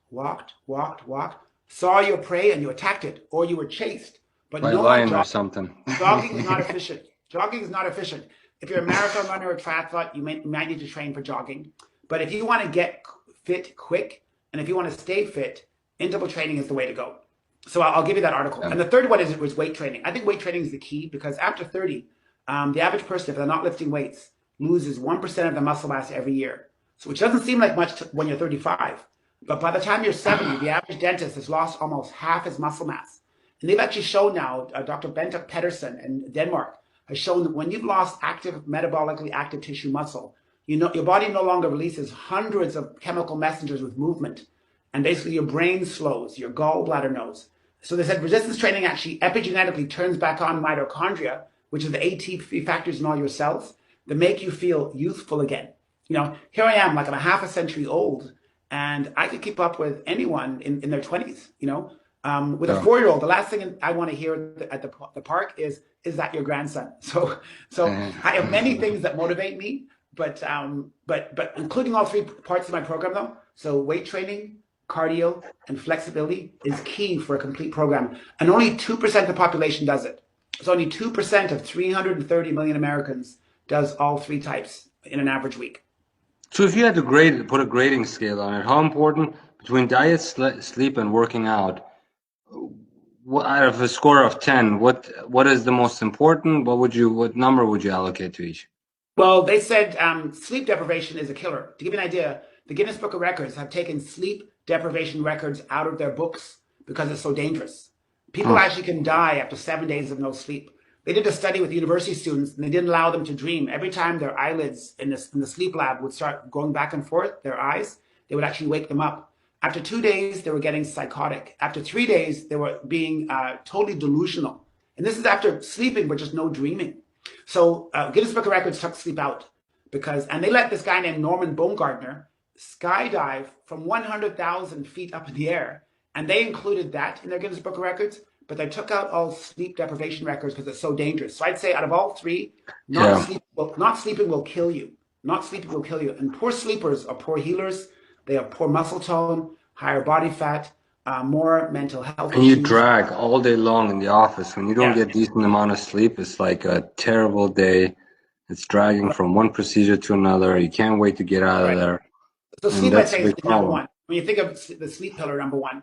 [SPEAKER 2] saw your prey and you attacked it, or you were chased. But
[SPEAKER 1] by
[SPEAKER 2] no
[SPEAKER 1] lion or something.
[SPEAKER 2] Jogging is not efficient. Jogging is not efficient. If you're a marathon runner or a triathlete, you might need to train for jogging. But if you want to get fit quick, and if you want to stay fit, interval training is the way to go. So I'll give you that article. Yeah. And the third one was weight training. I think weight training is the key, because after 30, the average person, if they're not lifting weights, loses 1% of their muscle mass every year. So which doesn't seem like much when you're 35. But by the time you're 70, the average dentist has lost almost half his muscle mass. And they've actually shown now, Dr. Bente Pedersen in Denmark has shown that when you've lost metabolically active tissue muscle, your body no longer releases hundreds of chemical messengers with movement. and basically your brain slows, your gallbladder knows. So they said resistance training actually epigenetically turns back on mitochondria, which is the ATP factors in all your cells, that make you feel youthful again. Here I am, like I'm a half a century old, and I could keep up with anyone in their 20s. With a 4-year-old, the last thing I want to hear at the park is that your grandson? So I have many things that motivate me, but including all three parts of my program though. So weight training, cardio, and flexibility is key for a complete program. And only 2% of the population does it. So only 2% of 330 million Americans does all three types in an average week.
[SPEAKER 1] So if you had to put a grading scale on it, how important between diet, sleep, and working out, out of a score of 10, what is the most important? What number would you allocate to each?
[SPEAKER 2] Well, they said sleep deprivation is a killer. To give you an idea, the Guinness Book of Records have taken sleep deprivation records out of their books because it's so dangerous. People actually can die after 7 days of no sleep. They did a study with university students, and they didn't allow them to dream. Every time their eyelids in the sleep lab would start going back and forth, their eyes, they would actually wake them up. After 2 days, they were getting psychotic. After 3 days, they were being totally delusional. And this is after sleeping, but just no dreaming. So Guinness Book of Records took sleep out and they let this guy named Norman Baumgartner skydive from 100,000 feet up in the air. And they included that in their Guinness Book of Records, but they took out all sleep deprivation records because it's so dangerous. So I'd say out of all three, not sleeping will kill you. Not sleeping will kill you. And poor sleepers are poor healers. They have poor muscle tone, higher body fat, more mental health
[SPEAKER 1] issues. You drag all day long in the office. When you don't get decent amount of sleep, it's like a terrible day. It's dragging from one procedure to another. You can't wait to get out of there.
[SPEAKER 2] So sleep, I'd say, is number one. When you think of the sleep pillar, number one.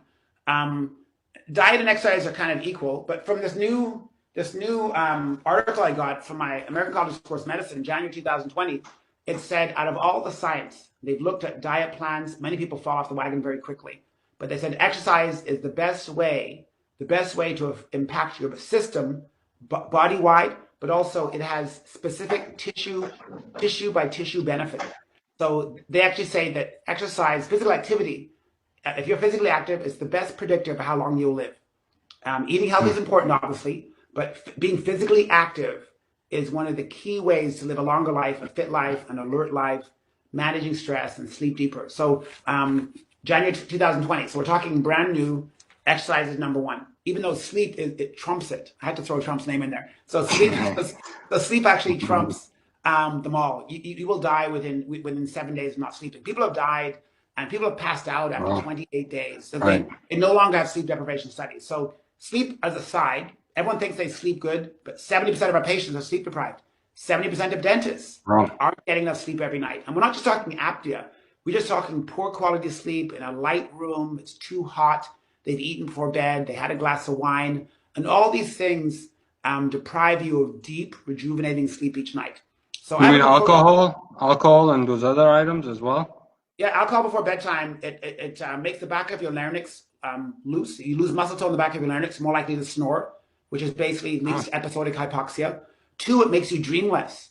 [SPEAKER 2] Diet and exercise are kind of equal, but from this new article I got from my American College of Sports Medicine in January 2020, it said out of all the science, they've looked at diet plans. Many people fall off the wagon very quickly, but they said exercise is the best way to impact your system body-wide, but also it has specific tissue by tissue benefit. So they actually say that exercise, physical activity, if you're physically active, is the best predictor of how long you'll live. Eating healthy is important, obviously, but being physically active is one of the key ways to live a longer life, a fit life, an alert life, managing stress, and sleep deeper. So January 2020, so we're talking brand new. Exercise is number one, even though sleep it trumps it. I had to throw Trump's name in there. So sleep actually trumps them all. You will die within 7 days of not sleeping. People have died and people have passed out after 28 days. So they no longer have sleep deprivation studies. So sleep as a side, everyone thinks they sleep good, but 70% of our patients are sleep deprived. 70% of dentists aren't getting enough sleep every night. And we're not just talking apnea. We're just talking poor quality sleep in a light room. It's too hot. They've eaten before bed. They had a glass of wine. And all these things deprive you of deep, rejuvenating sleep each night. So
[SPEAKER 1] you mean alcohol and those other items as well?
[SPEAKER 2] Yeah, alcohol before bedtime, it makes the back of your larynx loose. You lose muscle tone in the back of your larynx, more likely to snore, which is basically leads to episodic hypoxia. 2, it makes you dream less.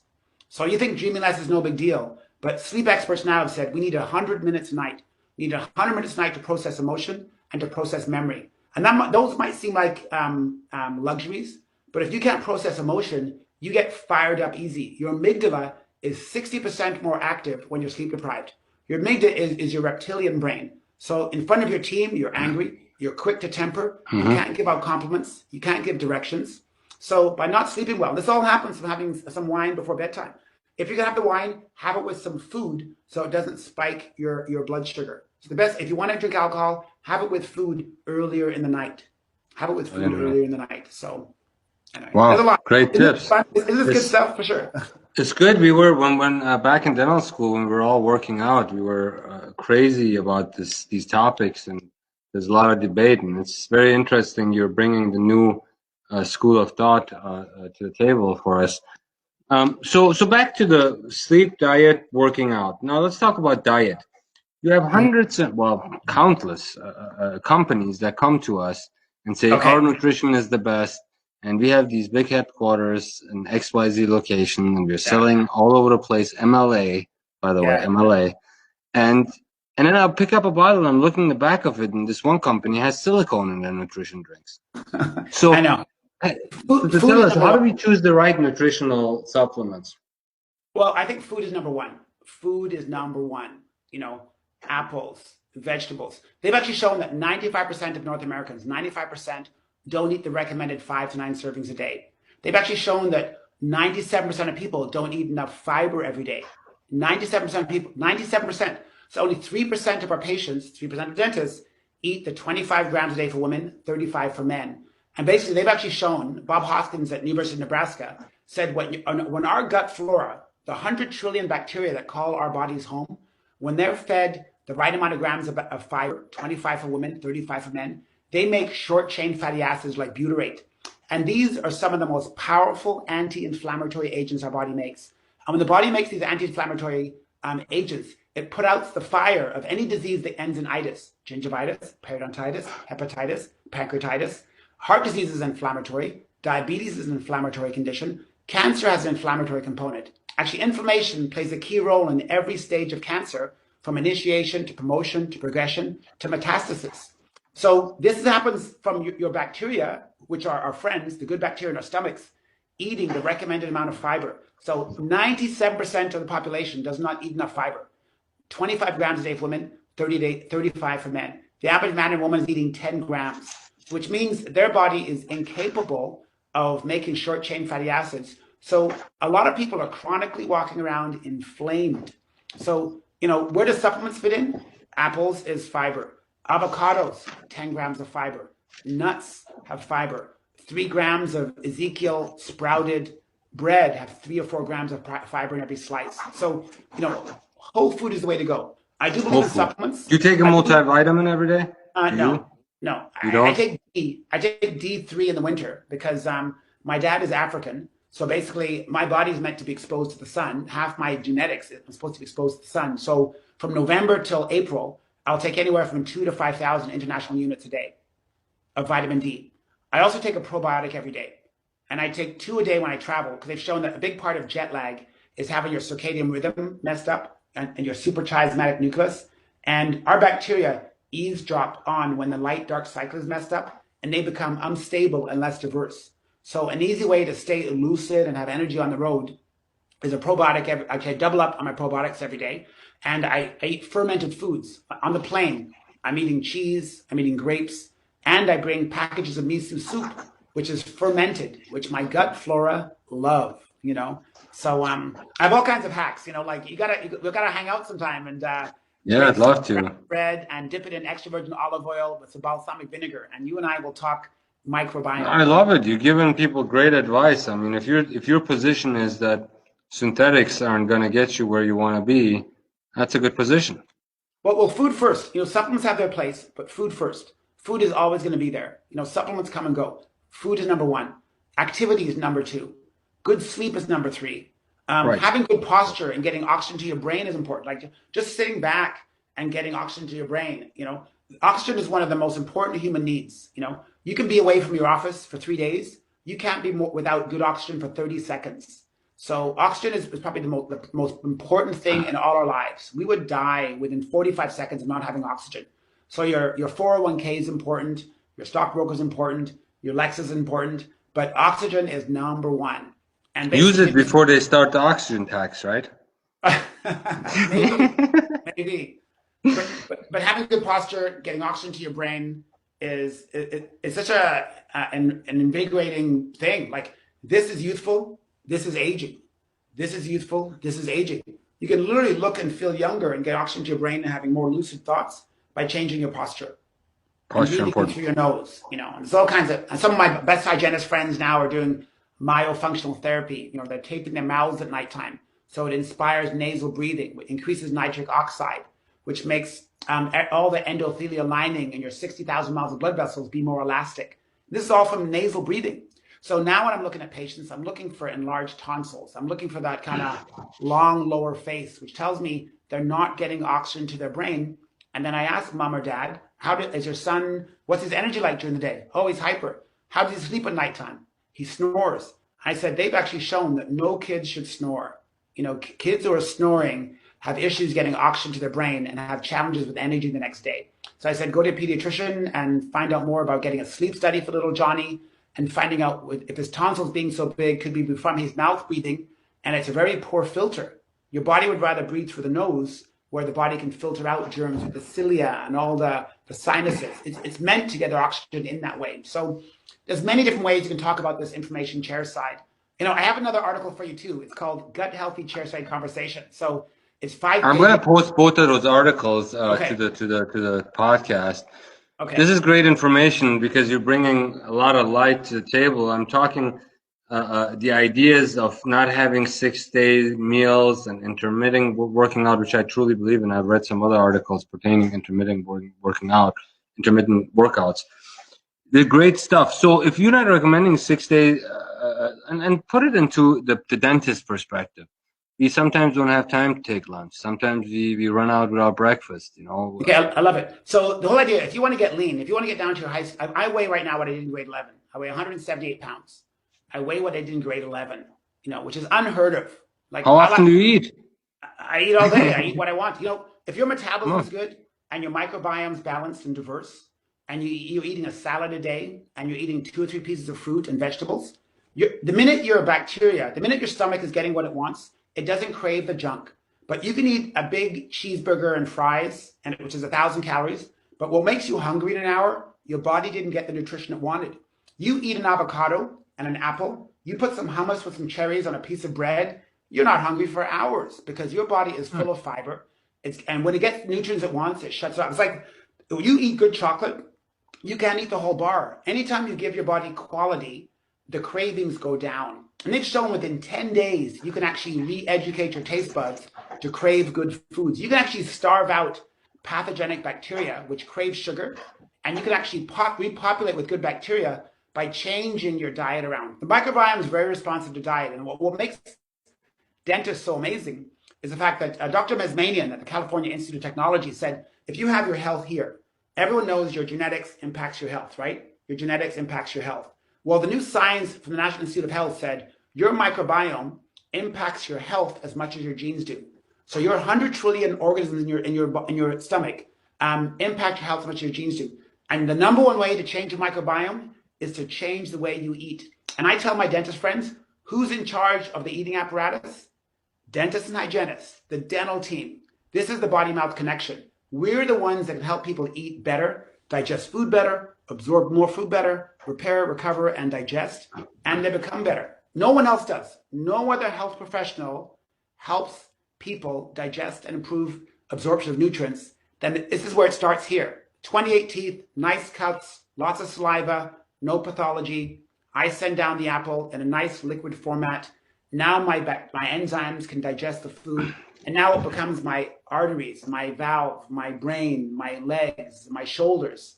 [SPEAKER 2] So you think dreaming less is no big deal, but sleep experts now have said we need 100 minutes a night. We need 100 minutes a night to process emotion and to process memory. And those might seem like luxuries, but if you can't process emotion, you get fired up easy. Your amygdala is 60% more active when you're sleep deprived. Your amygdala is your reptilian brain. So in front of your team, you're angry, you're quick to temper, you can't give out compliments, you can't give directions. So by not sleeping well, this all happens from having some wine before bedtime. If you're gonna have the wine, have it with some food so it doesn't spike your blood sugar. So the best, if you want to drink alcohol, have it with food earlier in the night. Have it with food earlier in the night. So anyway,
[SPEAKER 1] wow, a lot. Great tips.
[SPEAKER 2] Isn't this good stuff for sure?
[SPEAKER 1] It's good. We were when back in dental school when we were all working out, we were crazy about these topics, and there's a lot of debate, and it's very interesting. You're bringing the new school of thought to the table for us. So back to the sleep, diet, working out. Now let's talk about diet. You have hundreds of, countless companies that come to us and say our nutrition is the best, and we have these big headquarters in XYZ location, and we're selling all over the place. MLA, by the way, MLA, and And then I'll pick up a bottle and I'm looking at the back of it, and this one company has silicone in their nutrition drinks. So,
[SPEAKER 2] I know.
[SPEAKER 1] So to tell us, how do we choose the right nutritional supplements?
[SPEAKER 2] Well, I think food is number one. Food is number one. You know, apples, vegetables. They've actually shown that 95% of North Americans, 95% don't eat the recommended 5 to 9 servings a day. They've actually shown that 97% of people don't eat enough fiber every day. 97% of people, 97%. So only 3% of our patients, 3% of dentists, eat the 25 grams a day for women, 35 for men. And basically, they've actually shown, Bob Hoskins at University of Nebraska said when our gut flora, the 100 trillion bacteria that call our bodies home, when they're fed the right amount of grams of fiber, 25 for women, 35 for men, they make short chain fatty acids like butyrate. And these are some of the most powerful anti-inflammatory agents our body makes. And when the body makes these anti-inflammatory agents, it puts out the fire of any disease that ends in itis: gingivitis, periodontitis, hepatitis, pancreatitis. Heart disease is inflammatory. Diabetes is an inflammatory condition. Cancer has an inflammatory component. Actually, inflammation plays a key role in every stage of cancer, from initiation to promotion to progression to metastasis. So this happens from your bacteria, which are our friends, the good bacteria in our stomachs, eating the recommended amount of fiber. So 97% of the population does not eat enough fiber. 25 grams a day for women, 35 for men. The average man and woman is eating 10 grams, which means their body is incapable of making short chain fatty acids. So a lot of people are chronically walking around inflamed. So, you know, where do supplements fit in? Apples is fiber. Avocados, 10 grams of fiber. Nuts have fiber. 3 grams of Ezekiel sprouted bread have 3 or 4 grams of fiber in every slice. So, you know, whole food is the way to go. I do believe in supplements.
[SPEAKER 1] Do you take a multivitamin every day?
[SPEAKER 2] No.
[SPEAKER 1] You don't?
[SPEAKER 2] I take D3 in the winter because my dad is African. So basically, my body is meant to be exposed to the sun. Half my genetics is supposed to be exposed to the sun. So from November till April, I'll take anywhere from 2,000 to 5,000 international units a day of vitamin D. I also take a probiotic every day. And I take 2 a day when I travel, because they've shown that a big part of jet lag is having your circadian rhythm messed up and your suprachiasmatic nucleus. And our bacteria eavesdrop on when the light-dark cycle is messed up, and they become unstable and less diverse. So an easy way to stay lucid and have energy on the road is a probiotic. I double up on my probiotics every day. And I eat fermented foods. On the plane, I'm eating cheese, I'm eating grapes, and I bring packages of miso soup, which is fermented, which my gut flora love, you know. So I have all kinds of hacks, you know, like we gotta hang out sometime and
[SPEAKER 1] yeah, I'd love to.
[SPEAKER 2] Bread and dip it in extra virgin olive oil with some balsamic vinegar, and you and I will talk microbiome.
[SPEAKER 1] I love it. You're giving people great advice. I mean, if your position is that synthetics aren't going to get you where you want to be, that's a good position.
[SPEAKER 2] Well, food first. You know, supplements have their place, but food first. Food is always going to be there. You know, supplements come and go. Food is number one. Activity is number two. Good sleep is number three. Right. Having good posture and getting oxygen to your brain is important. Like just sitting back and getting oxygen to your brain. You know, oxygen is one of the most important human needs. You know, you can be away from your office for 3 days. You can't be without good oxygen for 30 seconds. So oxygen is probably the most important thing in all our lives. We would die within 45 seconds of not having oxygen. So your 401k is important. Your stockbroker is important. Your Lex is important. But oxygen is number one. And
[SPEAKER 1] use it before they start the oxygen tax, right?
[SPEAKER 2] maybe. But having good posture, getting oxygen to your brain is such an invigorating thing. Like, this is youthful, this is aging. This is youthful, this is aging. You can literally look and feel younger and get oxygen to your brain and having more lucid thoughts by changing your posture. Posture important. Through your nose, you know. And there's all kinds of, and some of my best hygienist friends now are doing myofunctional therapy. You know, they're taping their mouths at nighttime, so it inspires nasal breathing, which increases nitric oxide, which makes all the endothelial lining in your 60,000 miles of blood vessels be more elastic. This is all from nasal breathing. So now when I'm looking at patients, I'm looking for enlarged tonsils. I'm looking for that kind of long lower face, which tells me they're not getting oxygen to their brain. And then I ask mom or dad, is your son, what's his energy like during the day? Oh, he's hyper. How does he sleep at nighttime? He snores. I said, they've actually shown that no kids should snore. You know, kids who are snoring have issues getting oxygen to their brain and have challenges with energy the next day. So I said, go to a pediatrician and find out more about getting a sleep study for little Johnny and finding out if his tonsils being so big could be from his mouth breathing, and it's a very poor filter. Your body would rather breathe through the nose, where the body can filter out germs with the cilia and all the sinuses. It's meant to get their oxygen in that way. So there's many different ways you can talk about this information chairside. I have another article for you too. It's called Gut Healthy Chairside Conversation. So it's 5
[SPEAKER 1] I'm
[SPEAKER 2] pages.
[SPEAKER 1] going to post both of those articles
[SPEAKER 2] Okay.
[SPEAKER 1] to the podcast.
[SPEAKER 2] Okay.
[SPEAKER 1] This is great information because you're bringing a lot of light to the table. I'm talking the ideas of not having 6-day meals and intermittent working out, which I truly believe in. I've read some other articles pertaining intermittent intermittent workouts. They're great stuff. So if you're not recommending 6 days, and put it into the dentist perspective, we sometimes don't have time to take lunch. Sometimes we run out without breakfast,
[SPEAKER 2] Okay, I love it. So the whole idea, if you want to get lean, if you want to get down to your high, I weigh right now what I did in grade 11. I weigh 178 pounds. I weigh what I did in grade 11, which is unheard of. Like,
[SPEAKER 1] how often do you eat?
[SPEAKER 2] I eat all day. I eat what I want. If your metabolism is good and your microbiome is balanced and diverse, and you're eating a salad a day, and you're eating 2 or 3 pieces of fruit and vegetables, the minute you're a bacteria, the minute your stomach is getting what it wants, it doesn't crave the junk. But you can eat a big cheeseburger and fries, which is 1,000 calories. But what makes you hungry in an hour, your body didn't get the nutrition it wanted. You eat an avocado and an apple, you put some hummus with some cherries on a piece of bread, you're not hungry for hours because your body is full of fiber. And when it gets nutrients it wants, it shuts it off. It's like you eat good chocolate, you can't eat the whole bar. Anytime you give your body quality, the cravings go down. And they've shown within 10 days, you can actually re-educate your taste buds to crave good foods. You can actually starve out pathogenic bacteria, which crave sugar, and you can actually repopulate with good bacteria by changing your diet around. The microbiome is very responsive to diet, and what makes dentists so amazing is the fact that Dr. Mesmanian at the California Institute of Technology said, if you have your health here, everyone knows your genetics impacts your health, right? Your genetics impacts your health. Well, the new science from the National Institute of Health said your microbiome impacts your health as much as your genes do. So your 100 trillion organisms in your stomach impact your health as much as your genes do. And the number one way to change your microbiome is to change the way you eat. And I tell my dentist friends, who's in charge of the eating apparatus? Dentists and hygienists, the dental team. This is the body-mouth connection. We're the ones that can help people eat better, digest food better, absorb more food better, repair, recover, and digest, and they become better. No one else does. No other health professional helps people digest and improve absorption of nutrients. Then this is where it starts here. 28 teeth, nice cuts, lots of saliva, no pathology. I send down the apple in a nice liquid format. Now my enzymes can digest the food, and now it becomes my arteries, my valve, my brain, my legs, my shoulders.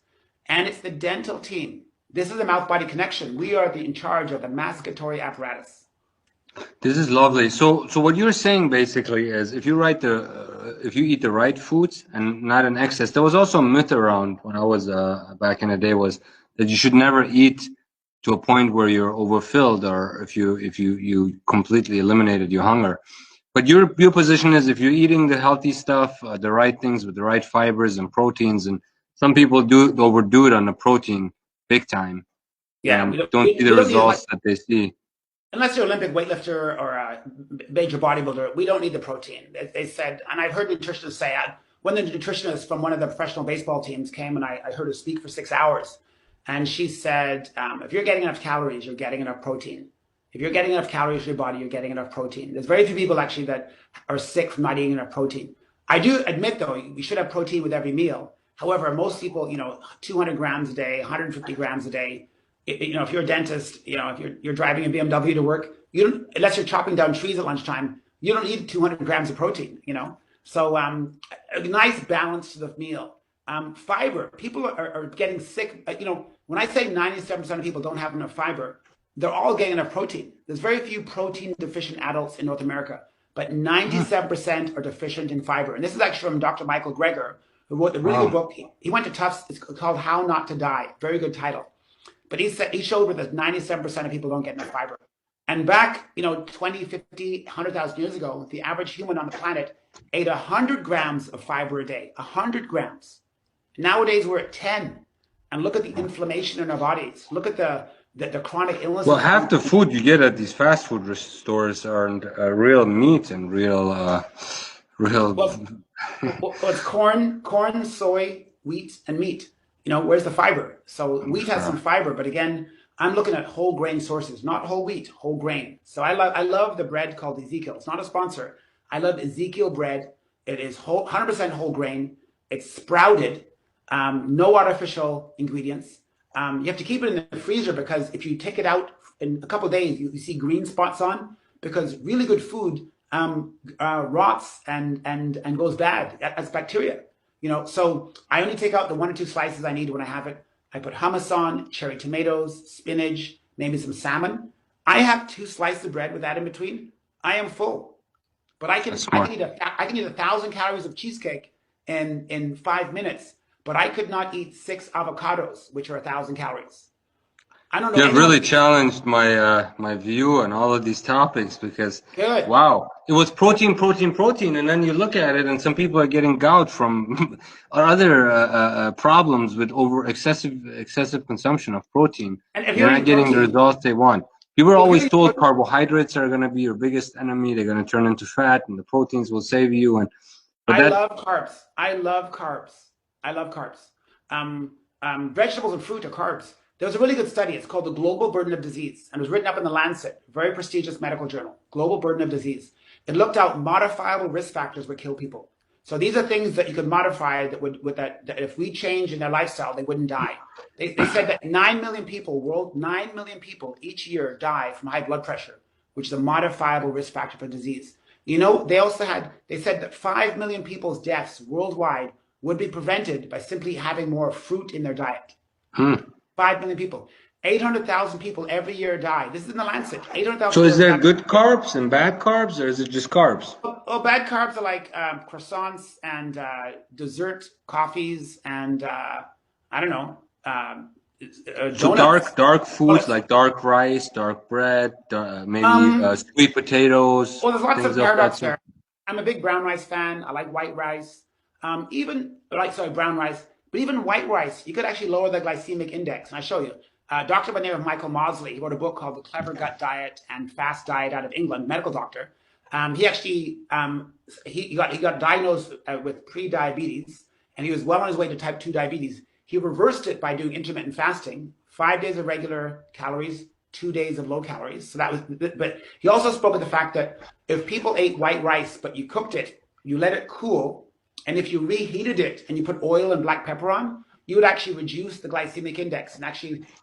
[SPEAKER 2] And it's the dental team. This is the mouth-body connection. We are in charge of the masticatory apparatus.
[SPEAKER 1] This is lovely. So what you're saying basically is, if you eat the right foods and not in excess. There was also a myth around when I was back in the day, was that you should never eat to a point where you're overfilled, or if you completely eliminated your hunger. But your position is, if you're eating the healthy stuff, the right things with the right fibers and proteins, and some people do overdo it on the protein big time,
[SPEAKER 2] Yeah,
[SPEAKER 1] and don't see the results that they see.
[SPEAKER 2] Unless you're an Olympic weightlifter or a major bodybuilder, we don't need the protein. They said, and I've heard nutritionists say, one of the nutritionists from one of the professional baseball teams came and I heard her speak for 6 hours. And she said, if you're getting enough calories, you're getting enough protein. If you're getting enough calories in your body, you're getting enough protein. There's very few people actually that are sick from not eating enough protein. I do admit, though, we should have protein with every meal. However, most people, 200 grams a day, 150 grams a day. If you're a dentist, if you're driving a BMW to work, unless you're chopping down trees at lunchtime, you don't need 200 grams of protein, So a nice balance to the meal. Fiber, people are getting sick. When I say 97% of people don't have enough fiber, they're all getting enough protein. There's very few protein deficient adults in North America, but 97% are deficient in fiber. And this is actually from Dr. Michael Greger, who wrote a really good book. He went to Tufts. It's called How Not to Die. Very good title. But he showed that 97% of people don't get enough fiber. And back, 20, 50, 100,000 years ago, the average human on the planet ate 100 grams of fiber a day, 100 grams. Nowadays, we're at 10. And look at the inflammation in our bodies. Look at the chronic
[SPEAKER 1] Well,
[SPEAKER 2] illnesses.
[SPEAKER 1] half the food you get at these fast food stores aren't real meat and real.
[SPEAKER 2] Well, it's corn, soy, wheat, and meat. Where's the fiber? So wheat has some fiber, but again, I'm looking at whole grain sources, not whole wheat, whole grain. So I love the bread called Ezekiel. It's not a sponsor. I love Ezekiel bread. It is 100% whole grain. It's sprouted, no artificial ingredients. You have to keep it in the freezer because if you take it out in a couple of days, you see green spots on because really good food rots and goes bad as bacteria. So I only take out the 1 or 2 slices I need when I have it. I put hummus on, cherry tomatoes, spinach, maybe some salmon. I have 2 slices of bread with that in between. I am full, but I can eat 1,000 calories of cheesecake in 5 minutes, but I could not eat 6 avocados, which are 1,000 calories. I don't know.
[SPEAKER 1] You've really challenged my view on all of these topics because
[SPEAKER 2] Good.
[SPEAKER 1] wow, it was protein, and then you look at it, and some people are getting gout from other problems with excessive consumption of protein.
[SPEAKER 2] And
[SPEAKER 1] They're not getting the results they want. You were always told carbohydrates are going to be your biggest enemy. They're going to turn into fat, and the proteins will save you.
[SPEAKER 2] I love carbs. I love carbs. I love carbs. Vegetables and fruit are carbs. There was a really good study. It's called The Global Burden of Disease, and it was written up in the Lancet, very prestigious medical journal. Global Burden of Disease. It looked out modifiable risk factors would kill people. So these are things that you could modify that if we change in their lifestyle, they wouldn't die. They said that 9 million people, 9 million people each year die from high blood pressure, which is a modifiable risk factor for disease. They said that 5 million people's deaths worldwide would be prevented by simply having more fruit in their diet. 5 million people. 800,000 people every year die. This is in the Lancet. 800,000.
[SPEAKER 1] So is there good carbs and bad carbs, or is it just carbs?
[SPEAKER 2] Oh, bad carbs are like croissants and dessert coffees and I don't know.
[SPEAKER 1] So dark foods like dark rice, dark bread, maybe sweet potatoes.
[SPEAKER 2] Well, there's lots of paradox there. I'm a big brown rice fan. I like white rice. Brown rice. But even white rice, you could actually lower the glycemic index. And I show you. Doctor by the name of Michael Mosley, he wrote a book called The Clever Gut Diet and Fast Diet out of England, medical doctor. He actually he got diagnosed with pre-diabetes, and he was well on his way to type 2 diabetes. He reversed it by doing intermittent fasting, 5 days of regular calories, 2 days of low calories. So that was, but he also spoke of the fact that if people ate white rice, but you cooked it, you let it cool, and if you reheated it and you put oil and black pepper on, you would actually reduce the glycemic index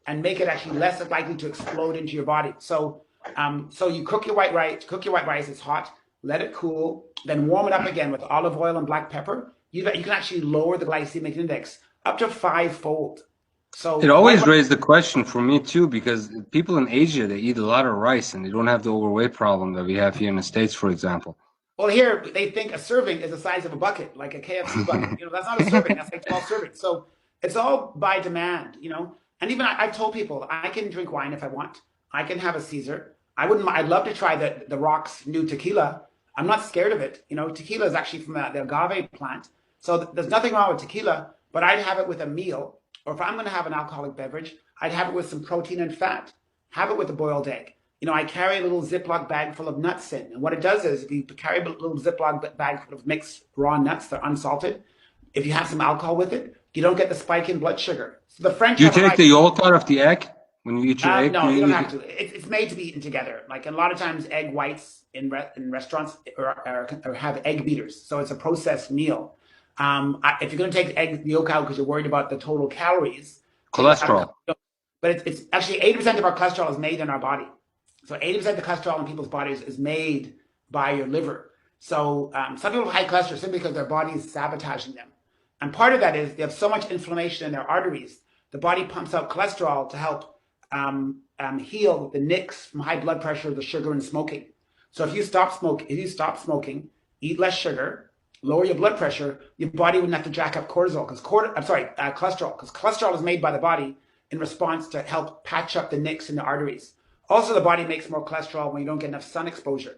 [SPEAKER 2] and make it actually less likely to explode into your body. So you cook your white rice, it's hot, let it cool, then warm it up again with olive oil and black pepper. You can actually lower the glycemic index up to 5-fold. So
[SPEAKER 1] it always raised the question for me too, because people in Asia, they eat a lot of rice and they don't have the overweight problem that we have here in the States, for example.
[SPEAKER 2] Well, here they think a serving is the size of a bucket, like a KFC bucket. That's not a serving. That's like 12 servings. So it's all by demand, And even I've told people I can drink wine if I want. I can have a Caesar. I'd love to try the Rock's new tequila. I'm not scared of it. Tequila is actually from the agave plant. So there's nothing wrong with tequila, but I'd have it with a meal. Or if I'm going to have an alcoholic beverage, I'd have it with some protein and fat. Have it with a boiled egg. I carry a little Ziploc bag full of nuts in. And what it does is if you carry a little Ziploc bag full of mixed raw nuts, they're unsalted. If you have some alcohol with it, you don't get the spike in blood sugar. So the French.
[SPEAKER 1] Do you take the yolk out of the egg when you eat your egg?
[SPEAKER 2] No, you don't have to. It's made to be eaten together. Like a lot of times, egg whites in restaurants or have egg beaters. So it's a processed meal. If you're going to take the yolk out because you're worried about the total calories,
[SPEAKER 1] cholesterol.
[SPEAKER 2] But it's actually 80% of our cholesterol is made in our body. So 80% of the cholesterol in people's bodies is made by your liver. So some people have high cholesterol simply because their body is sabotaging them. And part of that is they have so much inflammation in their arteries. The body pumps out cholesterol to help heal the nicks from high blood pressure, the sugar, and smoking. So if you stop smoking, eat less sugar, lower your blood pressure, your body wouldn't have to jack up cholesterol, because cholesterol is made by the body in response to help patch up the nicks in the arteries. Also, the body makes more cholesterol when you don't get enough sun exposure.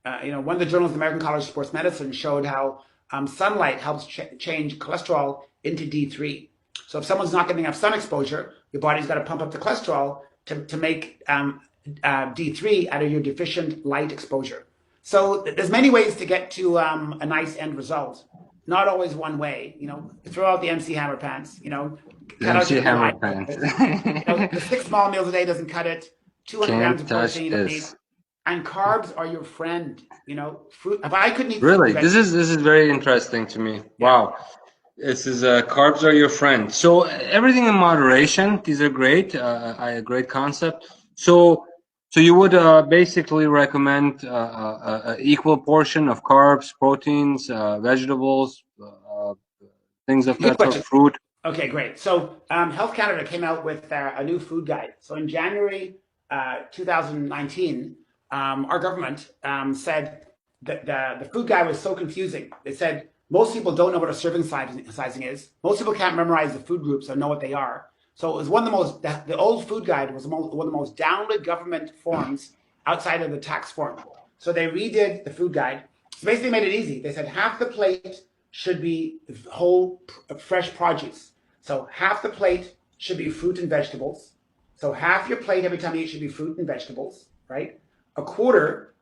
[SPEAKER 2] One of the journals of the American College of Sports Medicine showed how sunlight helps change cholesterol into D3. So if someone's not getting enough sun exposure, your body's got to pump up the cholesterol to make D3 out of your deficient light exposure. So there's many ways to get to a nice end result. Not always one way. Throw out the MC Hammer pants. Cut out
[SPEAKER 1] MC
[SPEAKER 2] your
[SPEAKER 1] Hammer
[SPEAKER 2] carbohydrates.
[SPEAKER 1] pants.
[SPEAKER 2] The 6 small meals a day doesn't cut it. 200 grams
[SPEAKER 1] Can't
[SPEAKER 2] of
[SPEAKER 1] touch
[SPEAKER 2] protein you don't need.
[SPEAKER 1] this.
[SPEAKER 2] And carbs are your friend. Fruit. If I couldn't eat
[SPEAKER 1] Really,
[SPEAKER 2] fruit,
[SPEAKER 1] this is very interesting to me. Wow, this is carbs are your friend. So everything in moderation. These are great. A great concept. So you would basically recommend a equal portion of carbs, proteins, vegetables, things of
[SPEAKER 2] good
[SPEAKER 1] that sort,
[SPEAKER 2] question.
[SPEAKER 1] fruit.
[SPEAKER 2] Okay, great. So Health Canada came out with a new food guide. So in January 2019, our government said that the food guide was so confusing. They said most people don't know what a serving sizing is. Most people can't memorize the food groups or know what they are. So it was one of the most, the old food guide was one of the most downloaded government forms outside of the tax form. So they redid the food guide. So basically made it easy. They said half the plate should be whole, fresh produce. So half the plate should be fruit and vegetables. So half your plate every time you eat should be fruit and vegetables, right? A quarter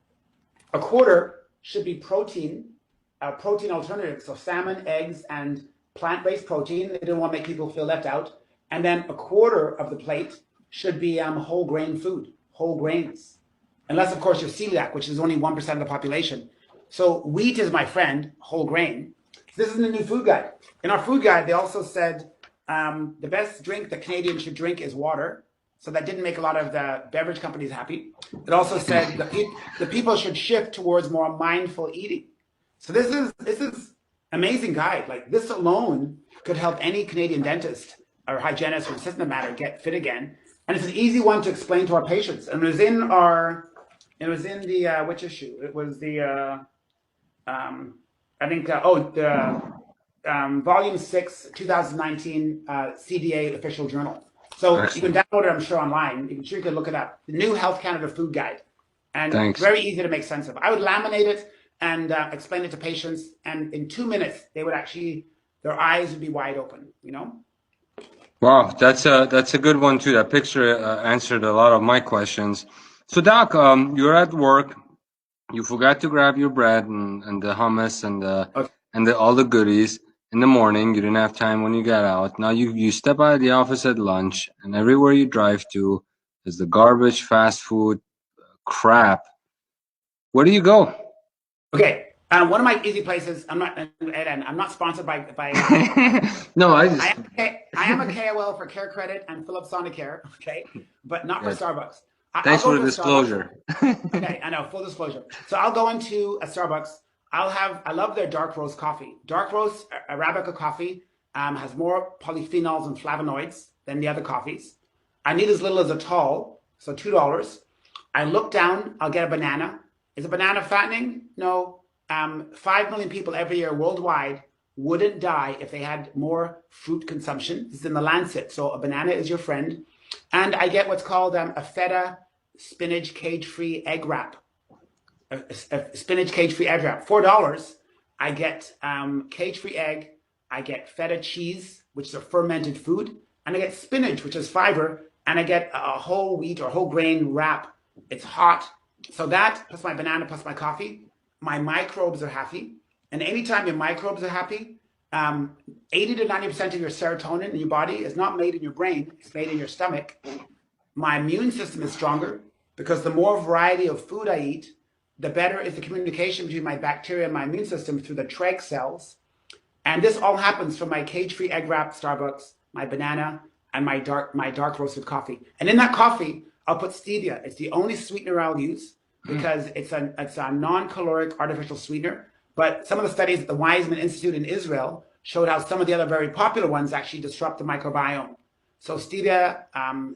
[SPEAKER 2] should be protein alternatives. So salmon, eggs, and plant-based protein. They don't want to make people feel left out. And then a quarter of the plate should be whole grain food, whole grains. Unless, of course, you're celiac, which is only 1% of the population. So wheat is my friend, whole grain. This is in the new food guide. In our food guide, they also said the best drink that Canadians should drink is water. So that didn't make a lot of the beverage companies happy. It also said the people should shift towards more mindful eating. So this is amazing guide. Like this alone could help any Canadian dentist or hygienist or assistant matter get fit again. And it's an easy one to explain to our patients. And it was in the which issue? It was the volume 6, 2019 CDA official journal. So you can download it, I'm sure, online. You can look it up. The new Health Canada food guide. And very easy to make sense of. I would laminate it and explain it to patients. And in 2 minutes, they would actually, their eyes would be wide open,
[SPEAKER 1] Wow, that's a good one too. That picture answered a lot of my questions. So Doc, you're at work. You forgot to grab your bread and the hummus and all the goodies in the morning. You didn't have time when you got out. Now you step out of the office at lunch, and everywhere you drive to is the garbage, fast food, crap. Where do you go?
[SPEAKER 2] Okay. One of my easy places. I'm not sponsored by.
[SPEAKER 1] No, I
[SPEAKER 2] am a KOL for Care Credit and Philips Sonicare. Okay, but not for Starbucks.
[SPEAKER 1] Thanks for the disclosure.
[SPEAKER 2] Okay, I know, full disclosure. So I'll go into a Starbucks. I love their dark roast coffee. Dark roast Arabica coffee has more polyphenols and flavonoids than the other coffees. I need as little as a tall, so $2. I look down. I'll get a banana. Is a banana fattening? No. 5 million people every year worldwide wouldn't die if they had more fruit consumption. This is in the Lancet. So a banana is your friend. And I get what's called a feta spinach cage-free egg wrap. A spinach cage-free egg wrap. $4. I get cage-free egg. I get feta cheese, which is a fermented food. And I get spinach, which is fiber. And I get a whole wheat or whole grain wrap. It's hot. So that, plus my banana, plus my coffee, my microbes are happy. And anytime your microbes are happy, 80 to 90% of your serotonin in your body is not made in your brain, it's made in your stomach. My immune system is stronger because the more variety of food I eat, the better is the communication between my bacteria and my immune system through the Treg cells. And this all happens from my cage-free egg wrap Starbucks, my banana, and my dark roasted coffee. And in that coffee, I'll put stevia. It's the only sweetener I'll use because it's a non-caloric artificial sweetener. But some of the studies at the Weizmann Institute in Israel showed how some of the other very popular ones actually disrupt the microbiome. So stevia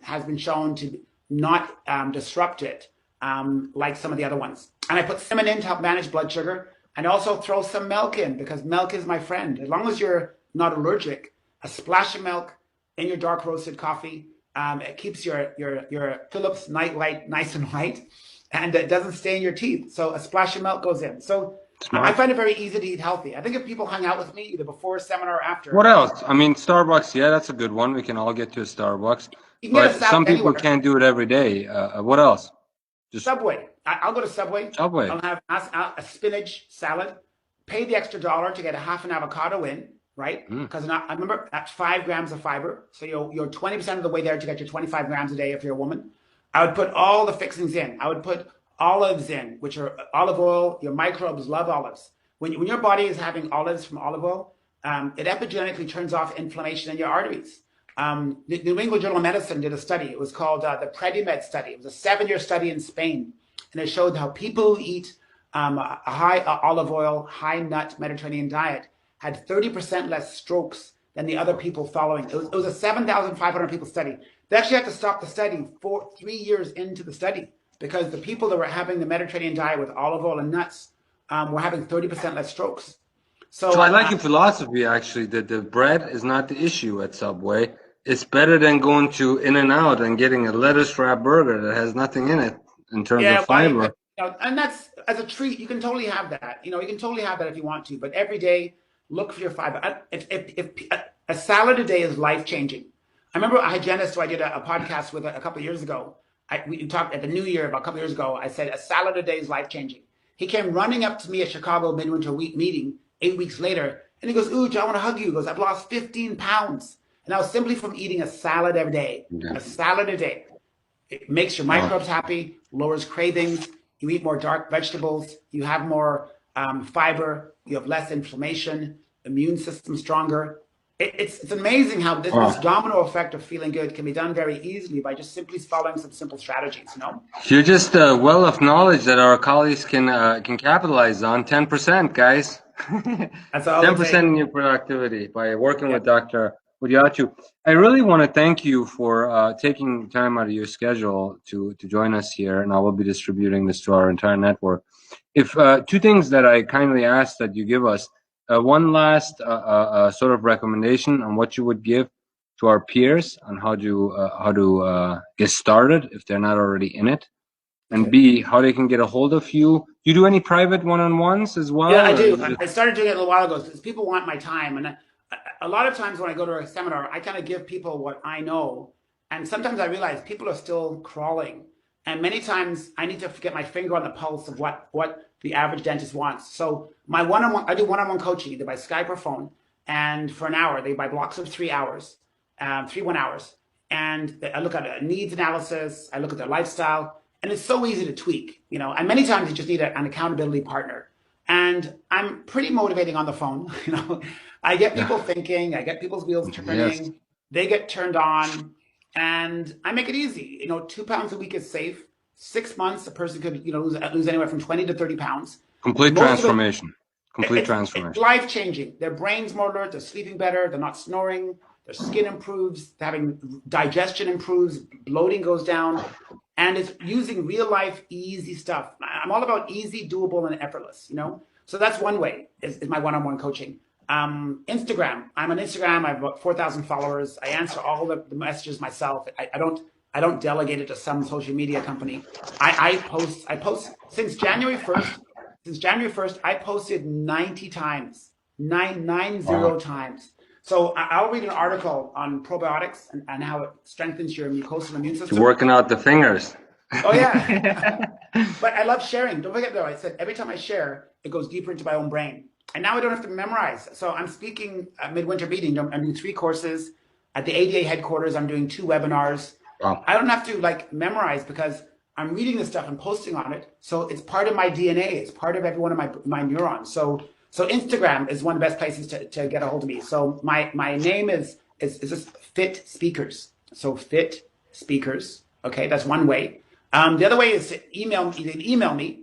[SPEAKER 2] has been shown to not disrupt it like some of the other ones. And I put cinnamon in to help manage blood sugar, and also throw some milk in because milk is my friend. As long as you're not allergic, a splash of milk in your dark roasted coffee It keeps your Phillips night light nice and white, and it doesn't stain your teeth. So a splash of milk goes in. So I
[SPEAKER 1] Smart.
[SPEAKER 2] find it very easy to eat healthy. I think if people hung out with me either before a seminar or
[SPEAKER 1] What
[SPEAKER 2] after,
[SPEAKER 1] else? I mean, Starbucks, yeah, that's a good one. We can all get to a Starbucks,
[SPEAKER 2] you can get a
[SPEAKER 1] but
[SPEAKER 2] salad
[SPEAKER 1] some people
[SPEAKER 2] anywhere.
[SPEAKER 1] can't do it every day. What else? Just
[SPEAKER 2] Subway. I'll go to Subway.
[SPEAKER 1] Subway.
[SPEAKER 2] I'll have a spinach salad. Pay the extra dollar to get a half an avocado in, right?
[SPEAKER 1] Mm.
[SPEAKER 2] Because I remember that's 5 grams of fiber. So you're 20% of the way there to get your 25 grams a day if you're a woman. I would put all the fixings in. I would put olives in, which are olive oil. Your microbes love olives. When your body is having olives from olive oil, it epigenetically turns off inflammation in your arteries. The New England Journal of Medicine did a study. It was called the Predimed study. It was a 7-year study in Spain, and it showed how people who eat a high olive oil, high nut Mediterranean diet had 30% less strokes than the other people following. It was a 7,500 people study. They actually had to stop the study 3 years into the study because the people that were having the Mediterranean diet with olive oil and nuts were having 30% less strokes.
[SPEAKER 1] So I
[SPEAKER 2] So
[SPEAKER 1] like your philosophy actually that the bread is not the issue at Subway. It's better than going to In-N-Out and getting a lettuce wrap burger that has nothing in it in terms of
[SPEAKER 2] yeah,
[SPEAKER 1] fiber.
[SPEAKER 2] and that's as a treat. You can totally have that. You can totally have that if you want to. But every day, look for your fiber. If a salad a day is life changing. I remember a hygienist who I did a podcast with a couple of years ago. We talked at the New Year about a couple of years ago. I said a salad a day is life changing. He came running up to me at Chicago midwinter week meeting 8 weeks later, and he goes, "Uche, I want to hug you." He goes, "I've lost 15 pounds, and I was simply from eating a salad every day.
[SPEAKER 1] Yeah.
[SPEAKER 2] A salad a day." It makes your
[SPEAKER 1] Wow.
[SPEAKER 2] microbes happy, lowers cravings. You eat more dark vegetables. You have more fiber. You have less inflammation. Immune system stronger. It's amazing how this
[SPEAKER 1] Wow.
[SPEAKER 2] domino effect of feeling good can be done very easily by just simply following some simple strategies.
[SPEAKER 1] You're just a well of knowledge that our colleagues can capitalize on. 10%, guys.
[SPEAKER 2] That's all it
[SPEAKER 1] 10%
[SPEAKER 2] takes.
[SPEAKER 1] in your productivity by working
[SPEAKER 2] Yeah.
[SPEAKER 1] with Dr. Odiatu. I really want to thank you for taking time out of your schedule to join us here, and I will be distributing this to our entire network. If two things that I kindly ask that you give us, one last sort of recommendation on what you would give to our peers on how to get started if they're not already in it, and
[SPEAKER 2] Okay.
[SPEAKER 1] B, how they can get a hold of you. You do any private one-on-ones as
[SPEAKER 2] Yeah,
[SPEAKER 1] well,
[SPEAKER 2] I
[SPEAKER 1] or
[SPEAKER 2] do.
[SPEAKER 1] you just
[SPEAKER 2] I started doing it a little while ago because people want my time, and a lot of times when I go to a seminar, I kind of give people what I know, and sometimes I realize people are still crawling, and many times I need to get my finger on the pulse of what the average dentist wants. So my one-on-one, I do one-on-one coaching either by Skype or phone, and for an hour, they buy blocks of 3 hours, 3 1 hours, and I look at a needs analysis, I look at their lifestyle, and it's so easy to tweak, and many times you just need an accountability partner. And I'm pretty motivating on the phone. I get people
[SPEAKER 1] yeah,
[SPEAKER 2] thinking, I get people's wheels
[SPEAKER 1] yes,
[SPEAKER 2] turning, they get turned on, and I make it easy. 2 pounds a week is safe. 6 months, a person could, lose anywhere from 20 to 30 pounds.
[SPEAKER 1] complete
[SPEAKER 2] Most of it,
[SPEAKER 1] transformation, complete
[SPEAKER 2] it's
[SPEAKER 1] transformation.
[SPEAKER 2] life changing. Their brain's more alert, they're sleeping better, they're not snoring, their skin improves, having digestion improves, bloating goes down, and it's using real life easy stuff. I'm all about easy, doable, and effortless. So that's one way is my one-on-one coaching. Instagram. I'm on Instagram. I have about 4,000 followers. I answer all the messages myself. I don't delegate it to some social media company. I post since January 1st. Since January 1st, I posted 90 times. Nine
[SPEAKER 1] Wow.
[SPEAKER 2] zero times. So I'll read an article on probiotics and how it strengthens your mucosal immune
[SPEAKER 1] You're
[SPEAKER 2] system.
[SPEAKER 1] working out the fingers.
[SPEAKER 2] Oh yeah. But I love sharing. Don't forget though, I said every time I share, it goes deeper into my own brain. And now I don't have to memorize. So I'm speaking at midwinter meeting. I'm doing 3 courses at the ADA headquarters. I'm doing 2 webinars.
[SPEAKER 1] Wow.
[SPEAKER 2] I don't have to memorize because I'm reading this stuff and posting on it. So it's part of my DNA. It's part of every one of my neurons. So Instagram is one of the best places to get a hold of me. So my name is just Fit Speakers. So Fit Speakers. Okay, that's one way. The other way is to email. You can email me.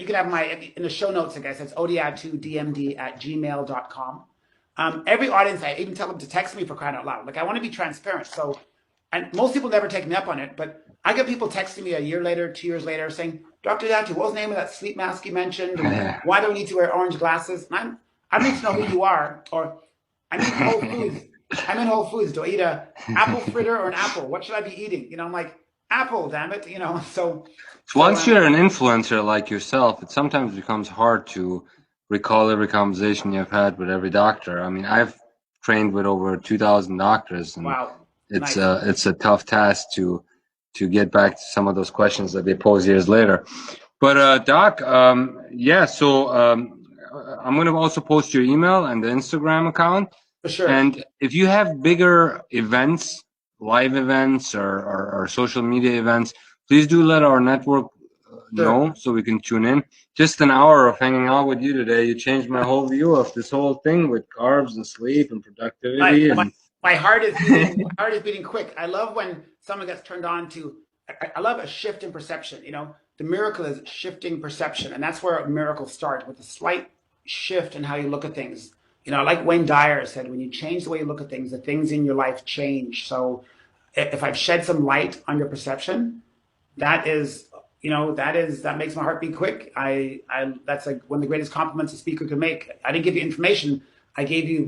[SPEAKER 2] You can have in the show notes, I guess it's odiatu@gmail.com. Every audience, I even tell them to text me for crying out loud. I want to be transparent. So, and most people never take me up on it, but I get people texting me a year later, 2 years later, saying, "Dr. Odiatu, what was the name of that sleep mask you mentioned? And why do we need to wear orange glasses?" And I don't need to know who you are, or I need Whole Foods. I'm in Whole Foods. Do I eat a apple fritter or an apple? What should I be eating? I'm like, apple, damn it. So
[SPEAKER 1] Once you're an influencer like yourself, it sometimes becomes hard to recall every conversation you've had with every doctor. I mean, I've trained with over 2,000 doctors, and
[SPEAKER 2] wow,
[SPEAKER 1] it's
[SPEAKER 2] nice.
[SPEAKER 1] a tough task to get back to some of those questions that they pose years later. But Doc, yeah, so I'm going to also post your email and the Instagram account.
[SPEAKER 2] For sure.
[SPEAKER 1] And if you have bigger events, live events or social media events, please do let our network
[SPEAKER 2] Sure.
[SPEAKER 1] know so we can tune in. Just an hour of hanging out with you today, you changed my whole view of this whole thing with carbs and sleep and
[SPEAKER 2] My,
[SPEAKER 1] productivity.
[SPEAKER 2] my,
[SPEAKER 1] And
[SPEAKER 2] my heart is beating. My heart is beating quick. I love when someone gets turned on to. I love a shift in perception. The miracle is shifting perception, and that's where miracles start with a slight shift in how you look at things. Like Wayne Dyer said, when you change the way you look at things, the things in your life change. So, if I've shed some light on your perception, that is that makes my heart beat quick. I That's like one of the greatest compliments a speaker could make. I didn't give you information. I gave you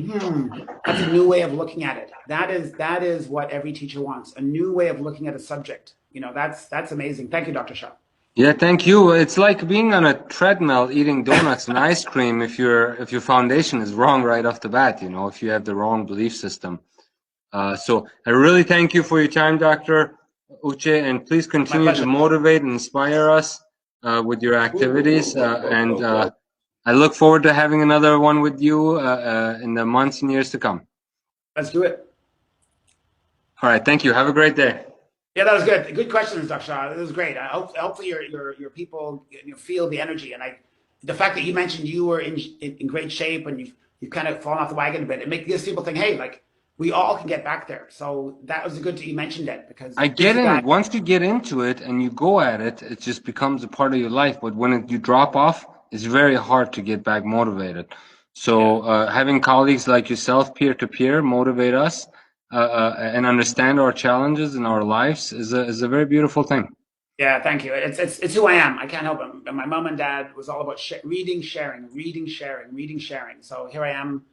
[SPEAKER 2] that's a new way of looking at it. That is what every teacher wants, a new way of looking at a subject. That's amazing. Thank you, Dr. Shah.
[SPEAKER 1] yeah, thank you. It's like being on a treadmill eating donuts and ice cream if your foundation is wrong right off the bat, if you have the wrong belief system. So I really thank you for your time, Dr. Uche, and please
[SPEAKER 2] My
[SPEAKER 1] continue to
[SPEAKER 2] pleasure.
[SPEAKER 1] motivate and inspire us with your activities. And
[SPEAKER 2] Ooh.
[SPEAKER 1] I look forward to having another one with you in the months and years to come.
[SPEAKER 2] Let's do it.
[SPEAKER 1] All right, thank you. Have a great day.
[SPEAKER 2] Yeah, that was good. Good questions, Dr. Shah. That was great. Hopefully your people feel the energy, and the fact that you mentioned you were in great shape and you've kind of fallen off the wagon a bit. It gives people think, hey, like we all can get back there. So that was good that you mentioned it because
[SPEAKER 1] I
[SPEAKER 2] here's
[SPEAKER 1] get
[SPEAKER 2] the
[SPEAKER 1] in
[SPEAKER 2] guy.
[SPEAKER 1] it. Once you get into it and you go at it, it just becomes a part of your life. But when you drop off, it's very hard to get back motivated.
[SPEAKER 2] Yeah,
[SPEAKER 1] So having colleagues like yourself, peer to peer, motivate us and understand our challenges in our lives is a very beautiful thing.
[SPEAKER 2] yeah. Thank you. It's who I am. I can't help it. My mom and dad was all about reading, sharing, reading, sharing, reading, sharing. So here I am,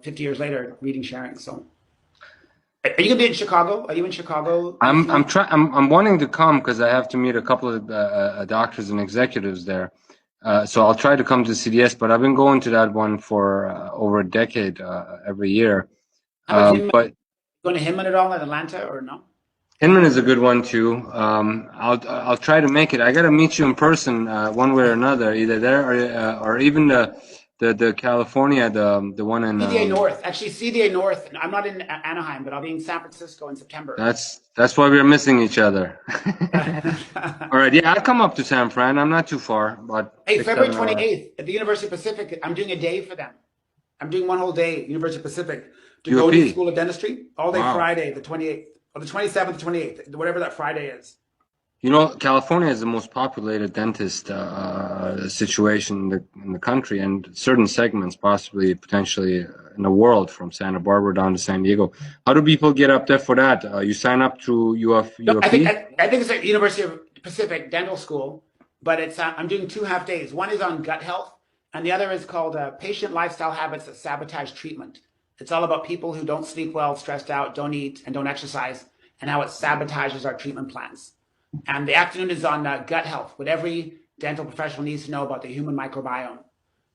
[SPEAKER 2] 50 years later, reading, sharing. So. Are you gonna be in Chicago? Are you in Chicago next
[SPEAKER 1] I'm
[SPEAKER 2] month?
[SPEAKER 1] I'm wanting to come because I have to meet a couple of doctors and executives there. So I'll try to come to CDS, but I've been going to that one for over a decade every year.
[SPEAKER 2] How about Hinman?
[SPEAKER 1] But
[SPEAKER 2] Going to Hinman at all in Atlanta or no?
[SPEAKER 1] Inman is a good one too. I'll try to make it. I got to meet you in person one way or another, either there or even the California, the one in.
[SPEAKER 2] CDA North. Actually, CDA North. I'm not in Anaheim, but I'll be in San Francisco in September.
[SPEAKER 1] That's why we're missing each other. All right, yeah, I'll come up to San Fran. I'm not too far, about
[SPEAKER 2] Hey,
[SPEAKER 1] six,
[SPEAKER 2] February
[SPEAKER 1] 7 hours.
[SPEAKER 2] 28th at the University of Pacific, I'm doing a day for them. I'm doing one whole day, University of Pacific, to go to the
[SPEAKER 1] UOP.
[SPEAKER 2] School of Dentistry, all day
[SPEAKER 1] Wow.
[SPEAKER 2] Friday, the 28th, or the 27th, 28th, whatever that Friday is.
[SPEAKER 1] California is the most populated dentist situation in the country, and certain segments, possibly potentially in the world, from Santa Barbara down to San Diego. How do people get up there for that? You sign up through
[SPEAKER 2] No, I think
[SPEAKER 1] UFP?
[SPEAKER 2] I think it's at University of Pacific Dental School, but I'm doing 2 half days. One is on gut health, and the other is called Patient Lifestyle Habits That Sabotage Treatment. It's all about people who don't sleep well, stressed out, don't eat, and don't exercise, and how it sabotages our treatment plans. And the afternoon is on gut health, what every dental professional needs to know about the human microbiome.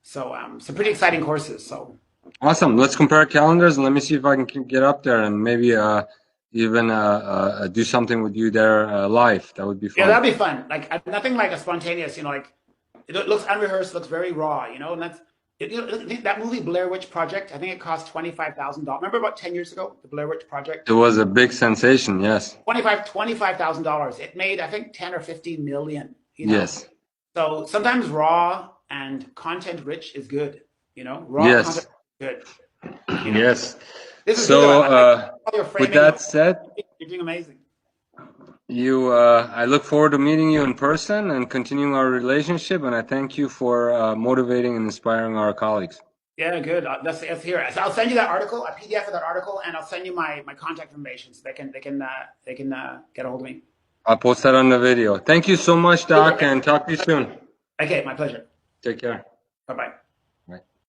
[SPEAKER 2] So some pretty exciting courses. So
[SPEAKER 1] Awesome. Let's compare calendars and let me see if I can get up there and maybe even do something with you there live. That would be
[SPEAKER 2] yeah,
[SPEAKER 1] fun.
[SPEAKER 2] that'd be fun. Like nothing like a spontaneous, like it looks unrehearsed, looks very raw, and that movie Blair Witch Project. I think it cost $25,000. Remember about 10 years ago, the Blair Witch Project?
[SPEAKER 1] It was a big sensation, yes.
[SPEAKER 2] $25,000. It made, I think, 10 or 15 million.
[SPEAKER 1] Yes.
[SPEAKER 2] So sometimes raw and content rich is good. Raw
[SPEAKER 1] Yes.
[SPEAKER 2] content is good.
[SPEAKER 1] Yes.
[SPEAKER 2] This is good.
[SPEAKER 1] So,
[SPEAKER 2] You're
[SPEAKER 1] with
[SPEAKER 2] framing
[SPEAKER 1] that
[SPEAKER 2] it.
[SPEAKER 1] said,
[SPEAKER 2] You're doing amazing.
[SPEAKER 1] I look forward to meeting you in person and continuing our relationship, and I thank you for motivating and inspiring our colleagues.
[SPEAKER 2] Yeah, good. Let's hear it. So I'll send you that article, a PDF of that article, and I'll send you my contact information so they can get a hold of me.
[SPEAKER 1] I'll post that on the video. Thank you so much, Doc, and talk to you soon.
[SPEAKER 2] Okay, my pleasure.
[SPEAKER 1] Take care.
[SPEAKER 2] Bye bye.